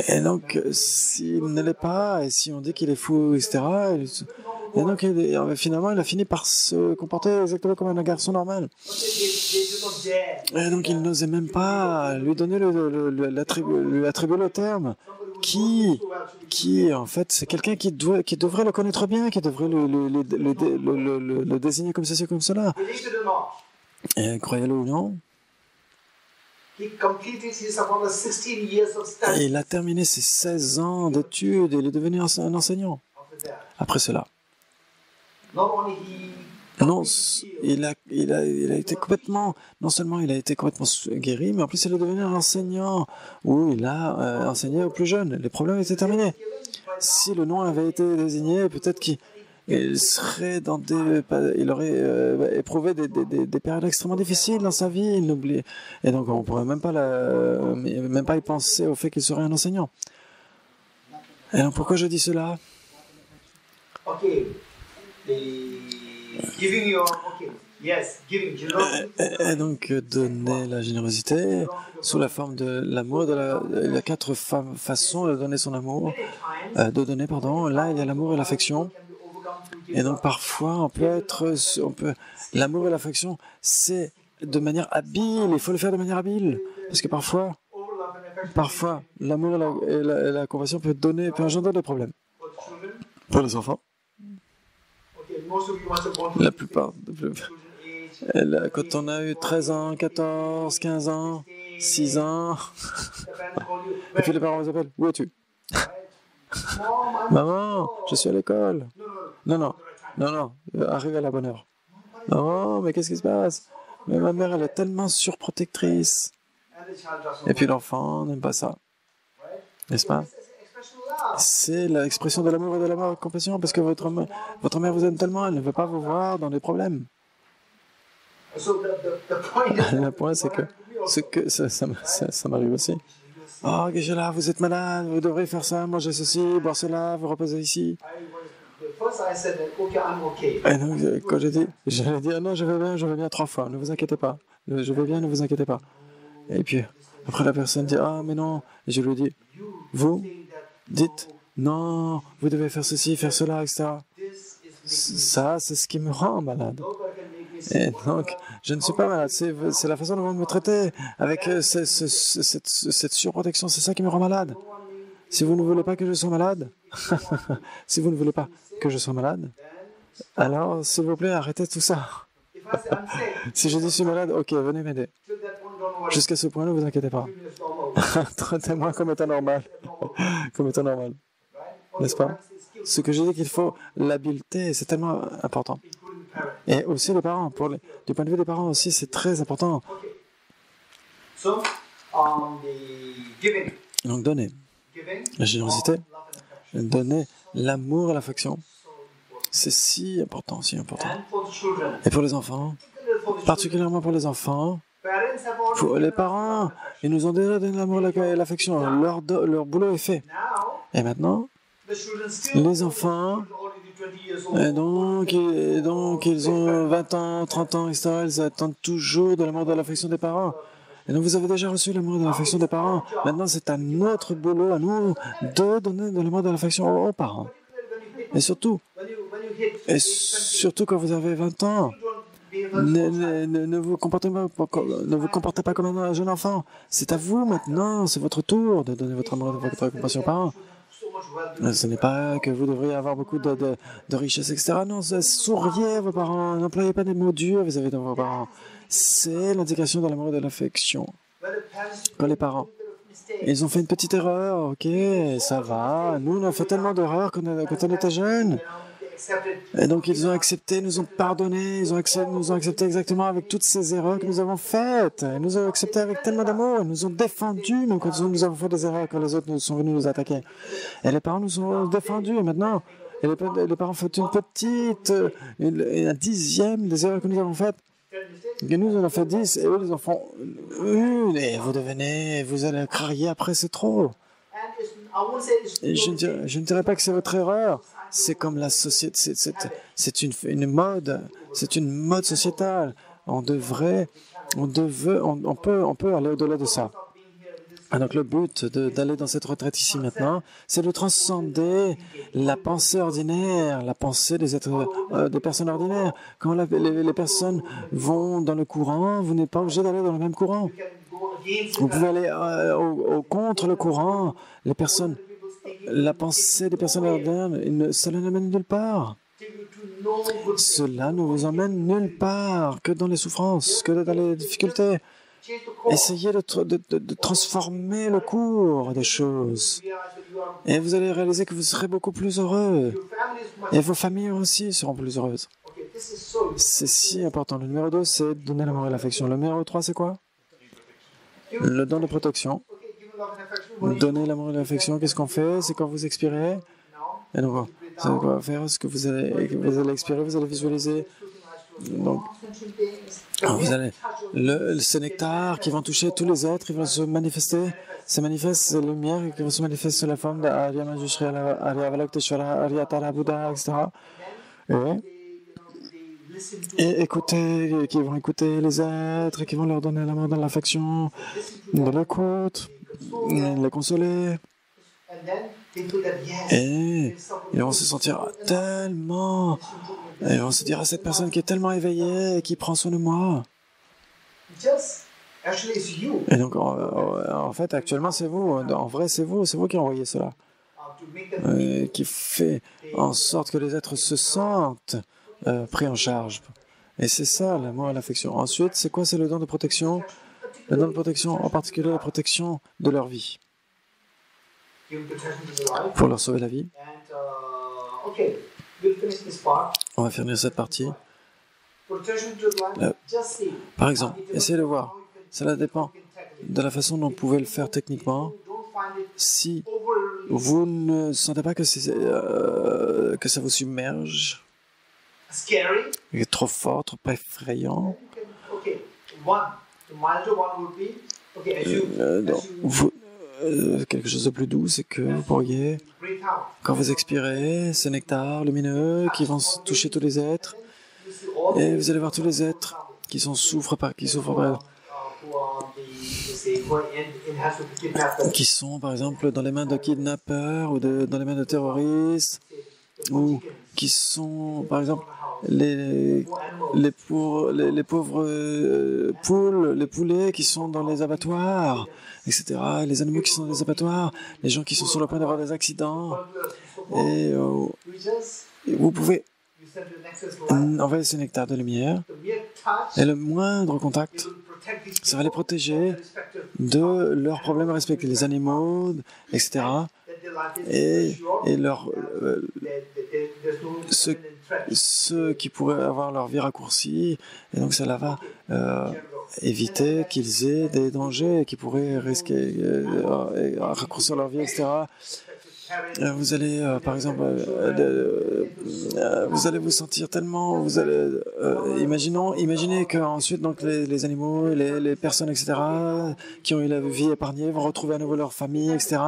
et donc, s'il ne l'est pas, et si on dit qu'il est fou, etc., et donc, finalement, il a fini par se comporter exactement comme un garçon normal. Et donc, il n'osait même pas lui donner lui attribuer le terme, qui en fait, c'est quelqu'un qui devrait le connaître bien, qui devrait le désigner comme ceci, comme cela. Et croyez-le ou non, il a terminé ses 16 ans d'études et il est devenu un enseignant. Après cela. Non, il a été complètement, non seulement il a été complètement guéri, mais en plus il est devenu un enseignant où il a enseigné aux plus jeunes. Les problèmes étaient terminés. Si le nom avait été désigné, peut-être qu'il serait il aurait éprouvé des périodes extrêmement difficiles dans sa vie. Et donc on ne pourrait même pas y penser au fait qu'il serait un enseignant. Et donc pourquoi je dis cela? Et donc donner la générosité sous la forme de l'amour. Il y a 4 façons de donner son amour, Là, il y a l'amour et l'affection. Et donc parfois, l'amour et l'affection, c'est de manière habile. Il faut le faire de manière habile, parce que parfois, l'amour et la compassion peut engendrer des problèmes pour les enfants. La plupart, quand on a eu 13 ans, 14, 15 ans, 6 ans, et puis les parents vous appellent, où es-tu? Maman, je suis à l'école. Non, arrive à la bonne heure. Non, mais qu'est-ce qui se passe? Mais ma mère, elle est tellement surprotectrice. Et puis l'enfant n'aime pas ça. N'est-ce pas? C'est l'expression de l'amour et de la compassion, parce que votre mère vous aime tellement, elle ne veut pas vous voir dans des problèmes. Le point, c'est que ça m'arrive aussi. Oh, là, vous êtes malade, vous devrez faire ça, manger ceci, boire cela, vous reposer ici. Et donc, quand j'allais dire, non, je vais bien 3 fois, ne vous inquiétez pas. Je vais bien, ne vous inquiétez pas. Et puis, après la personne dit, ah, mais non. Et je lui dis, vous dites, non, vous devez faire ceci, faire cela, etc. Ça, c'est ce qui me rend malade. Et donc, je ne suis pas malade, c'est la façon dont vous me traitez, avec cette surprotection, c'est ça qui me rend malade. Si vous ne voulez pas que je sois malade, alors, s'il vous plaît, arrêtez tout ça. Si je dis je suis malade, ok, venez m'aider. Jusqu'à ce point-là, ne vous inquiétez pas. Traitez-moi comme étant normal. N'est-ce pas? Ce que je dis qu'il faut, l'habileté, c'est tellement important. Et aussi les parents, du point de vue des parents aussi, c'est très important. Donc donner la générosité, donner l'amour et l'affection, c'est si important. Et pour les enfants, particulièrement pour les enfants, Les parents, ils nous ont déjà donné l'amour et l'affection. Leur boulot est fait. Et maintenant, les enfants, et donc ils ont 20 ans, 30 ans, etc. Ils attendent toujours de l'amour et de l'affection des parents. Et donc vous avez déjà reçu l'amour et de l'affection des parents. Maintenant, c'est à notre boulot, à nous, de donner de l'amour et de l'affection aux parents. Et surtout quand vous avez 20 ans, ne vous comportez pas comme un jeune enfant. C'est à vous maintenant, c'est votre tour de donner votre amour et votre compassion aux parents. Ce n'est pas que vous devriez avoir beaucoup de richesses, etc. Non, souriez à vos parents, n'employez pas des mots durs vis-à-vis de vos parents. C'est l'indication de l'amour et de l'affection. Quand les parents, ils ont fait une petite erreur, ok, ça va. Nous, on a fait tellement d'erreurs quand on était jeunes. Et donc, ils ont accepté, nous ont pardonné, nous ont accepté exactement avec toutes ces erreurs que nous avons faites. Ils nous ont accepté avec tellement d'amour, ils nous ont défendus, même quand nous avons fait des erreurs, quand les autres nous sont venus nous attaquer. Et les parents nous ont défendus, et maintenant, les parents font un dixième des erreurs que nous avons faites. Et nous, on en a fait 10, et eux, ils en font une, et vous allez crier après, c'est trop. Et je ne dirais pas que c'est votre erreur. C'est comme la société, c'est une mode sociétale. On peut aller au-delà de ça. Et donc le but d'aller dans cette retraite ici maintenant, c'est de transcender la pensée ordinaire, la pensée des personnes ordinaires. Quand les personnes vont dans le courant, vous n'êtes pas obligé d'aller dans le même courant. Vous pouvez aller contre le courant. La pensée des personnes ordinaires, cela ne mène nulle part. Cela ne vous emmène nulle part, que dans les souffrances, que dans les difficultés. Essayez de transformer le cours des choses. Et vous allez réaliser que vous serez beaucoup plus heureux. Et vos familles aussi seront plus heureuses. C'est si important. Le numéro 2, c'est donner l'amour et l'affection. Le numéro 3, c'est quoi? Le don de protection. Donner l'amour et l'affection, qu'est-ce qu'on fait? C'est quand vous expirez. Et donc, ça va faire ce que vous allez expirer, vous allez visualiser. Donc, ces nectars qui vont toucher tous les êtres, ils vont se manifester. Ces manifestes, ces lumières qui vont se manifester sous la forme d'Arya Majushriya, Arya Avalokiteshvara, Arya Tara Buddha, etc. Et qui vont écouter les êtres, qui vont leur donner l'amour dans l'affection, de l'écoute, les consoler. Et ils vont se sentir tellement... Ils vont se dire à cette personne qui est tellement éveillée et qui prend soin de moi. Et donc, en fait, actuellement, c'est vous. En vrai, c'est vous qui envoyez cela. Qui fait en sorte que les êtres se sentent pris en charge. Et c'est ça, l'amour et l'affection. Ensuite, c'est quoi? C'est le don de protection. Le don de protection, en particulier la protection de leur vie. Pour leur sauver la vie. On va finir cette partie. Par exemple, essayez de voir. Cela dépend de la façon dont vous pouvez le faire techniquement. Si vous ne sentez pas que ça vous submerge, trop fort, trop effrayant, quelque chose de plus doux, c'est que vous pourriez, quand vous expirez, ce nectar lumineux qui vont toucher tous les êtres, et vous allez voir tous les êtres qui souffrent par qui sont par exemple dans les mains de kidnappeurs ou dans les mains de terroristes, ou qui sont par exemple les pauvres poules, les poulets qui sont dans les abattoirs, etc. Les animaux qui sont dans les abattoirs, les gens qui sont sur le point d'avoir des accidents. Et vous pouvez envoyer ce nectar de lumière, et le moindre contact, ça va les protéger de leurs problèmes respectifs, les animaux, etc. Et ceux qui pourraient avoir leur vie raccourcie, et donc cela va éviter qu'ils aient des dangers qui pourraient risquer raccourcir leur vie, etc. Vous allez, par exemple, vous allez vous sentir tellement, vous allez, imaginez qu'ensuite donc les animaux, les personnes, etc., qui ont eu la vie épargnée vont retrouver à nouveau leur famille, etc.,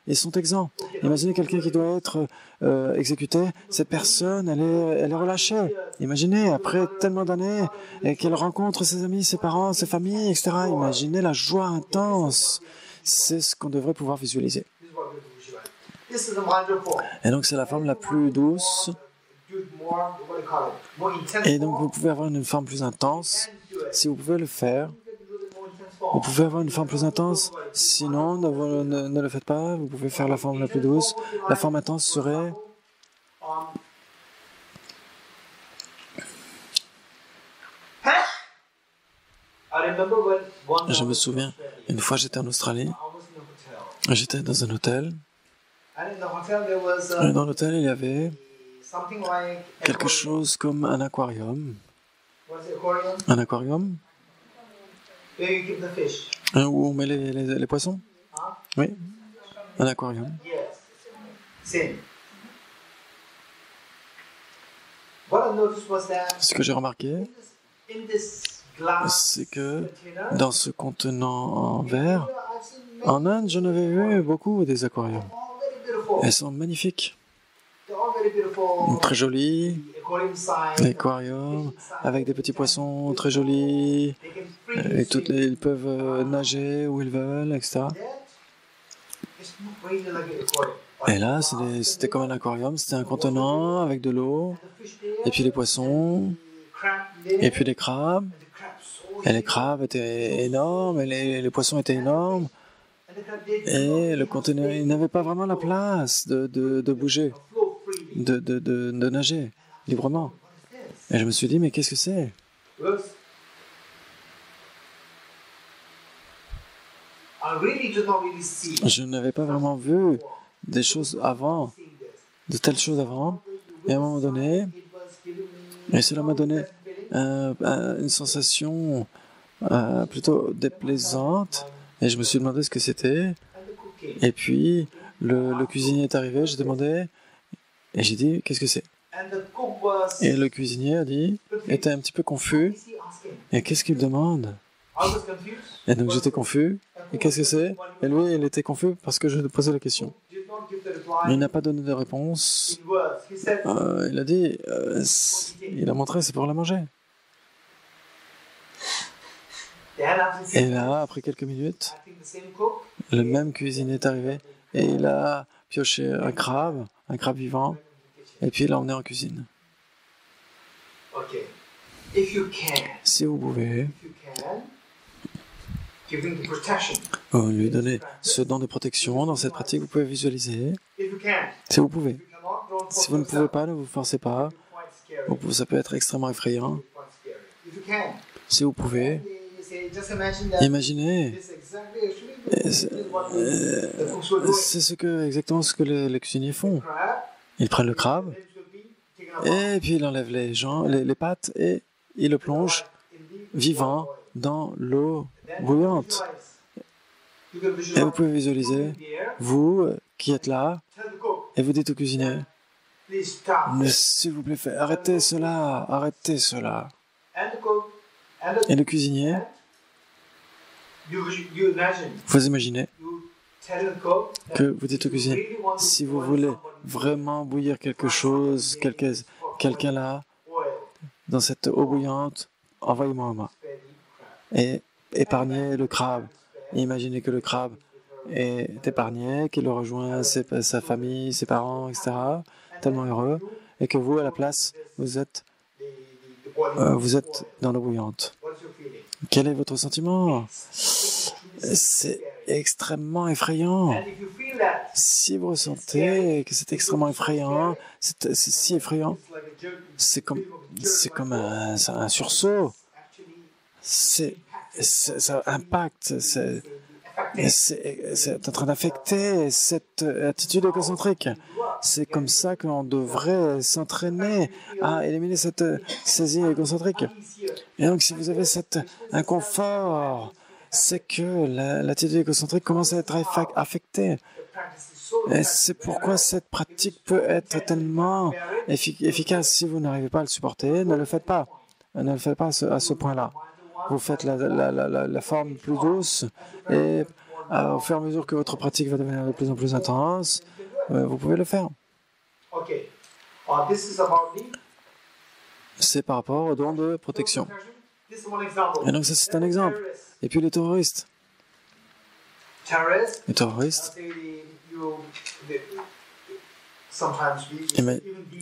et sont exempts. Imaginez quelqu'un qui doit être exécuté, cette personne, elle est relâchée. Imaginez, après tellement d'années, et qu'elle rencontre ses amis, ses parents, ses familles, etc., imaginez la joie intense. C'est ce qu'on devrait pouvoir visualiser. Et donc c'est la forme la plus douce. Et donc vous pouvez avoir une forme plus intense. Si vous pouvez le faire, vous pouvez avoir une forme plus intense. Sinon, ne le faites pas. Vous pouvez faire la forme la plus douce. La forme intense serait... Je me souviens, une fois j'étais en Australie. J'étais dans un hôtel. Et dans l'hôtel, il y avait quelque chose comme un aquarium. Un aquarium où on met les poissons. Oui, un aquarium. Ce que j'ai remarqué, c'est que dans ce contenant en verre, en Inde, j'en avais vu beaucoup des aquariums. Elles sont magnifiques, très jolies, l'aquarium avec des petits poissons très jolis, et ils peuvent nager où ils veulent, etc. Et là, c'était comme un aquarium, c'était un contenant avec de l'eau, et puis les poissons, et puis les crabes. Et les crabes étaient énormes, et les poissons étaient énormes. Et le conteneur, il n'avait pas vraiment la place de bouger, de nager librement. Et je me suis dit, mais qu'est-ce que c'est? Je n'avais pas vraiment vu des choses avant, de telles choses avant. Et à un moment donné, et cela m'a donné une sensation plutôt déplaisante. Et je me suis demandé ce que c'était. Et puis, le cuisinier est arrivé, j'ai demandé, et j'ai dit, qu'est-ce que c'est? Et le cuisinier était un petit peu confus. Et qu'est-ce qu'il demande? Et donc j'étais confus. Et qu'est-ce que c'est? Et lui, il était confus parce que je lui posais la question. Il n'a pas donné de réponse. Il a dit, il a montré, c'est pour la manger. Et là, après quelques minutes, le même cuisinier est arrivé et il a pioché un crabe vivant, et puis il l'a emmené en cuisine. Si vous pouvez, lui donner ce don de protection dans cette pratique, vous pouvez visualiser. Si vous pouvez. Si vous ne pouvez pas, ne vous forcez pas. Ça peut être extrêmement effrayant. Si vous pouvez, imaginez. C'est exactement ce que les cuisiniers font. Ils prennent le crabe, et puis ils enlèvent les pattes, et ils le plongent vivant dans l'eau bouillante. Et vous pouvez visualiser, vous qui êtes là, et vous dites au cuisinier, s'il vous plaît, arrêtez cela, arrêtez cela. Et le cuisinier, vous imaginez que vous dites au cuisinier, si vous voulez vraiment bouillir quelque chose, quelqu'un là, dans cette eau bouillante, envoyez-moi un mot. Et épargnez le crabe. Imaginez que le crabe est épargné, qu'il rejoint sa famille, ses parents, etc., tellement heureux, et que vous, à la place, vous êtes dans l'eau bouillante. Quel est votre sentiment? C'est extrêmement effrayant. Si vous ressentez que c'est extrêmement effrayant, c'est si effrayant, c'est comme un sursaut. Ça impacte, c'est en train d'affecter cette attitude égocentrique. C'est comme ça qu'on devrait s'entraîner à éliminer cette saisie égocentrique. Et donc, si vous avez cet inconfort, c'est que l'attitude égocentrique commence à être affectée. Et c'est pourquoi cette pratique peut être tellement efficace. Si vous n'arrivez pas à le supporter, ne le faites pas. Ne le faites pas à ce point-là. Vous faites la forme plus douce et au fur et à mesure que votre pratique va devenir de plus en plus intense, vous pouvez le faire. C'est par rapport au don de protection. Et donc ça c'est un exemple. Et puis les terroristes. Les terroristes,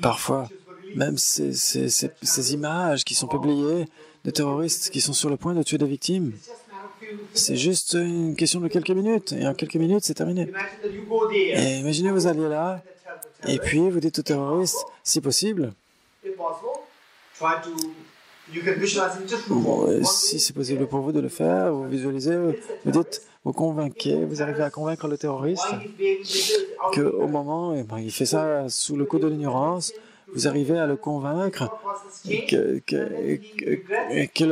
parfois, même ces images qui sont publiées de terroristes qui sont sur le point de tuer des victimes, c'est juste une question de quelques minutes, et en quelques minutes, c'est terminé. Et imaginez, vous alliez là, et puis vous dites aux terroristes, si possible, si c'est possible pour vous de le faire, vous visualisez, vous dites, vous convainquez, vous arrivez à convaincre le terroriste qu'au moment, il fait ça sous le coup de l'ignorance, vous arrivez à le convaincre qu'il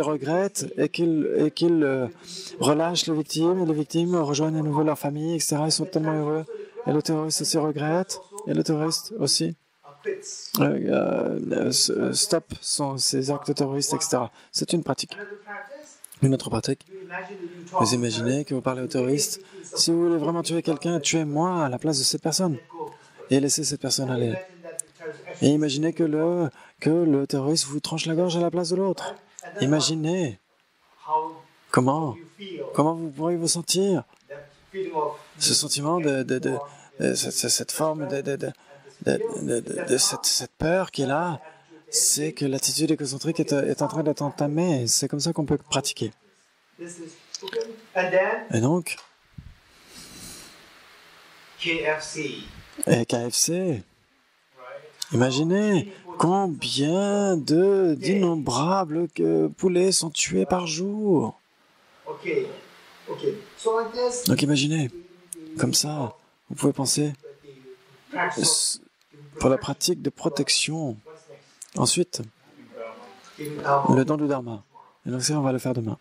regrette et qu'il relâche les victimes, et les victimes rejoignent à nouveau leur famille, etc. Ils sont tellement heureux. Et le terroriste aussi regrette, et le terroriste aussi stoppe ses actes terroristes, etc. C'est une pratique. Une autre pratique. Vous imaginez que vous parlez aux terroristes. Si vous voulez vraiment tuer quelqu'un, tuez-moi à la place de cette personne. Et laissez cette personne aller. Et imaginez que le terroriste vous tranche la gorge à la place de l'autre. Imaginez comment vous pourriez vous sentir. Ce sentiment cette forme de cette peur qui est là, c'est que l'attitude égocentrique est en train d'être entamée. C'est comme ça qu'on peut pratiquer. Et donc, KFC, imaginez combien d'innombrables poulets sont tués par jour. Donc imaginez, comme ça, vous pouvez penser pour la pratique de protection. Ensuite, le don du Dharma. Et donc ça, on va le faire demain.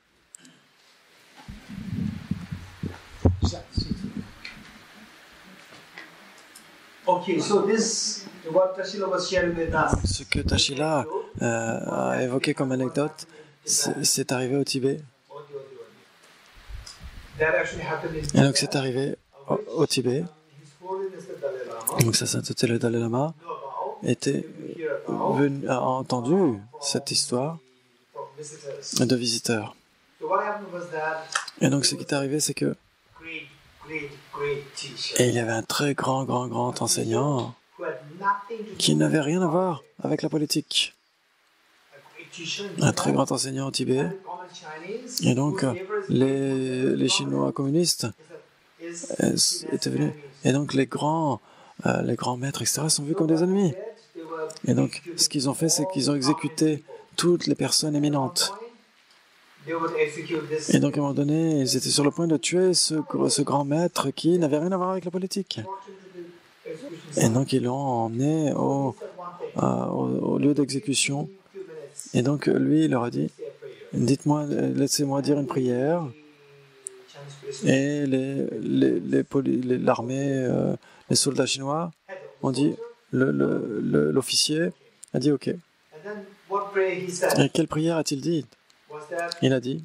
Ce que Tashila a évoqué comme anecdote, c'est arrivé au Tibet. Et donc c'est arrivé au Tibet. Donc sa sainteté le Dalai Lama a entendu cette histoire de visiteurs. Et donc ce qui est arrivé, c'est que il y avait un très grand enseignant qui n'avait rien à voir avec la politique. Un très grand enseignant au Tibet. Et donc les Chinois communistes étaient venus. Et donc les grands maîtres, etc., sont vus comme des ennemis. Et donc, ce qu'ils ont fait, c'est qu'ils ont exécuté toutes les personnes éminentes. Et donc, à un moment donné, ils étaient sur le point de tuer ce grand maître qui n'avait rien à voir avec la politique. Et donc, ils l'ont emmené au lieu d'exécution. Et donc, lui, il leur a dit, dites-moi, laissez-moi dire une prière. Et l'armée, les soldats chinois ont dit, l'officier a dit OK. Et quelle prière a-t-il dit? Il a dit,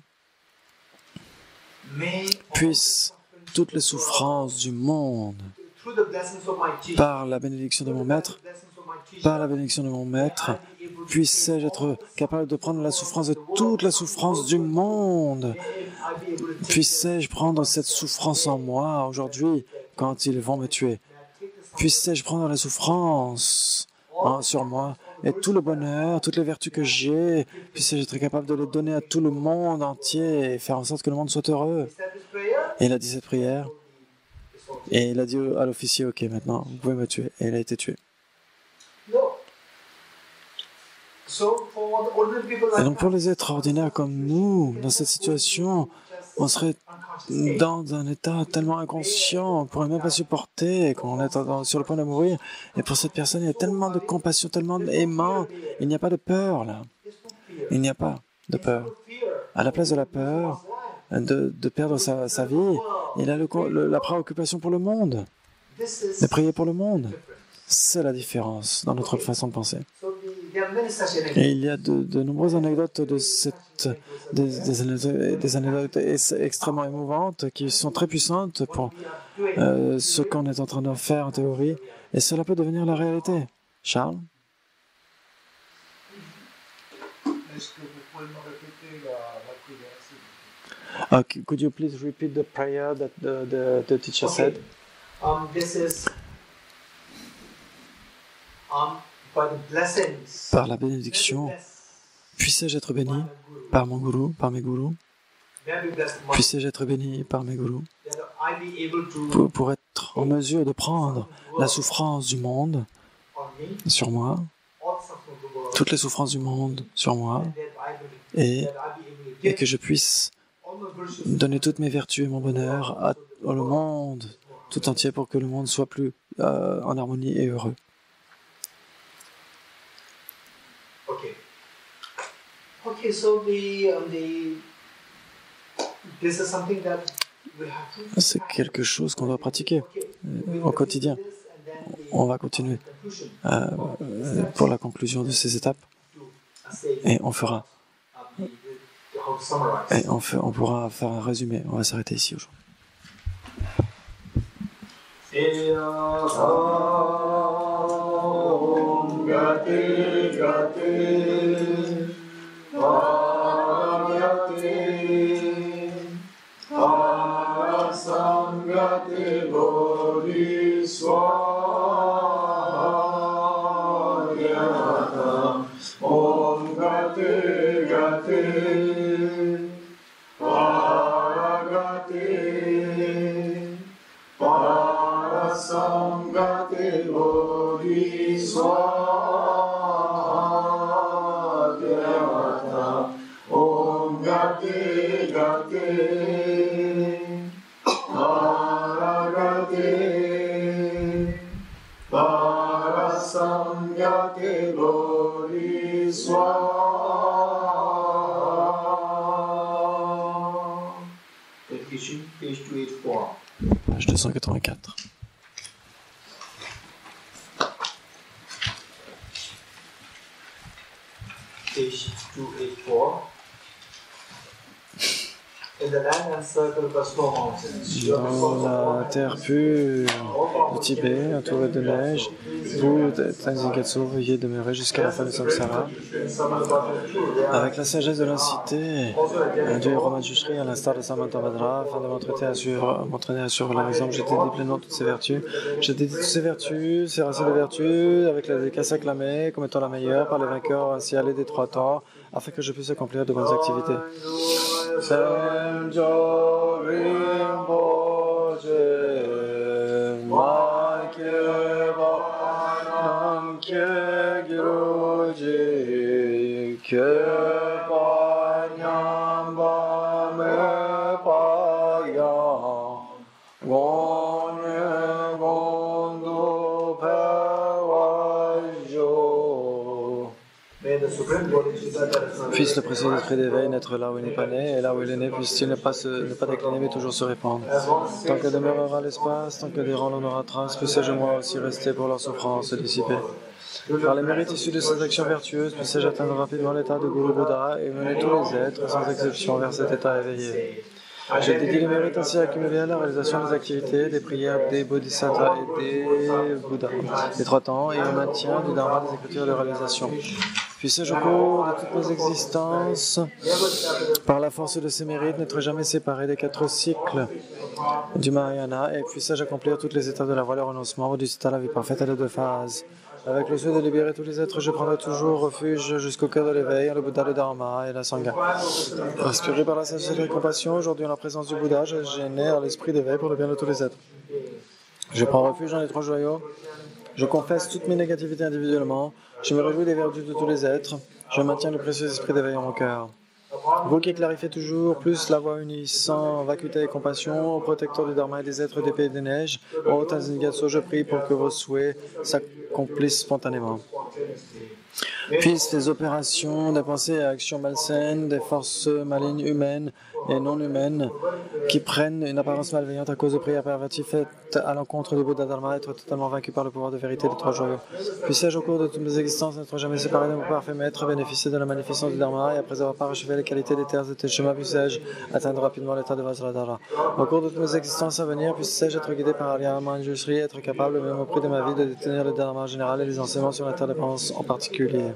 puisse toutes les souffrances du monde, par la bénédiction de mon maître, puisse-je être capable de prendre la souffrance de toute la souffrance du monde. Puisse-je prendre cette souffrance en moi aujourd'hui quand ils vont me tuer. Puisse-je prendre la souffrance sur moi et tout le bonheur, toutes les vertus que j'ai, puisse-je être capable de les donner à tout le monde entier et faire en sorte que le monde soit heureux. Et il a dit cette prière et il a dit à l'officier, OK, maintenant, vous pouvez me tuer. Et il a été tué. Et donc pour les êtres ordinaires comme nous, dans cette situation, on serait dans un état tellement inconscient, on ne pourrait même pas supporter, qu'on est sur le point de mourir. Et pour cette personne, il y a tellement de compassion, tellement d'aimant. Il n'y a pas de peur là. Il n'y a pas de peur. À la place de la peur de perdre sa vie, il a la préoccupation pour le monde. Mais prier pour le monde, c'est la différence dans notre façon de penser. Et il y a de nombreuses anecdotes des anecdotes extrêmement émouvantes qui sont très puissantes pour ce qu'on est en train de faire en théorie, et cela peut devenir la réalité. Charles? Est-ce que vous pouvez me répéter la prière, s'il vous plaît? Could you please repeat the prayer that the teacher said? This is by the blessings. Par la bénédiction, puissais-je être béni par mon gourou, par mes gourous? Puissais-je être béni par mes gourous pour être en mesure de prendre la souffrance du monde sur moi, toutes les souffrances du monde sur moi, et que je puisse donner toutes mes vertus et mon bonheur au monde tout entier pour que le monde soit plus en harmonie et heureux. Okay, so this is something that we have to. C'est quelque chose qu'on doit pratiquer au quotidien. On va continuer pour la conclusion de ces étapes et on fera. Et on pourra faire un résumé. On va s'arrêter ici aujourd'hui. Page 284. Page 284. Dans la terre pure du Tibet, entourée de neige, vous, Tenzin Gyatso, veuillez demeurer jusqu'à la fin du samsara. Avec la sagesse de l'incité, Dieu Ramajushri, à l'instar de Samantabhadra, afin de m'entraîner sur leur exemple, j'ai dédié pleinement toutes ces vertus. J'ai dédié toutes ces vertus, ces racines de vertus, avec la dédicace acclamée, comme étant la meilleure, par les vainqueurs, ainsi aller des trois temps, afin que je puisse accomplir de bonnes activités. Senjo Rinpoche, Maike Banam Kye Giruji, Kye Panyam Bame Pagyan, Gonye Gondo Pewajo. Puisse le précieux esprit d'éveil naître là où il n'est pas né, et là où il est né, puisse-t-il ne pas décliner, mais toujours se répandre. Tant que demeurera l'espace, tant que des rangs en aura trace, puisse-je moi aussi rester pour leur souffrance se dissiper. Par les mérites issus de ces actions vertueuses, puisse-je atteindre rapidement l'état de Guru Bouddha et mener tous les êtres, sans exception, vers cet état éveillé. Je dédie les mérites ainsi accumulés à la réalisation des activités, des prières, des bodhisattvas et des bouddhas, des trois temps, et au maintien du dharma des écritures de réalisation. Puisse-je au cours de toutes mes existences, par la force de ces mérites, n'être jamais séparé des 4 cycles du Mahayana, et puisse-je accomplir toutes les étapes de la voie, le renoncement, du cita, la vie parfaite et les 2 phases. Avec le souhait de libérer tous les êtres, je prendrai toujours refuge jusqu'au cœur de l'éveil, le Bouddha, le Dharma et la Sangha. Inspiré par la sagesse et la compassion, aujourd'hui en la présence du Bouddha, je génère l'esprit d'éveil pour le bien de tous les êtres. Je prends refuge dans les 3 joyaux. Je confesse toutes mes négativités individuellement. Je me réjouis des vertus de tous les êtres. Je maintiens le précieux esprit d'éveil en mon cœur. Vous qui clarifiez toujours plus la voie unissant vacuité et compassion, au protecteur du Dharma et des êtres des pays des neiges, ô Tenzin Gyatso, je prie pour que vos souhaits s'accomplissent spontanément. puissent les opérations des pensées et actions malsaines, des forces malignes humaines et non humaines, qui prennent une apparence malveillante à cause de prières perverties faites à l'encontre du Bouddha Dharma, être totalement vaincus par le pouvoir de vérité des trois joyaux. Puissais-je au cours de toutes mes existences n'être jamais séparé de mon parfait maître, bénéficier de la magnificence du Dharma, et après avoir parachevé les qualités des terres de tel chemin, puissais-je atteindre rapidement l'état de Vajradhara. Au cours de toutes mes existences à venir, puissais-je être guidé par Arya Manjushri, être capable, même au prix de ma vie, de détenir le Dharma en général et les enseignements sur l'interdépendance en particulier.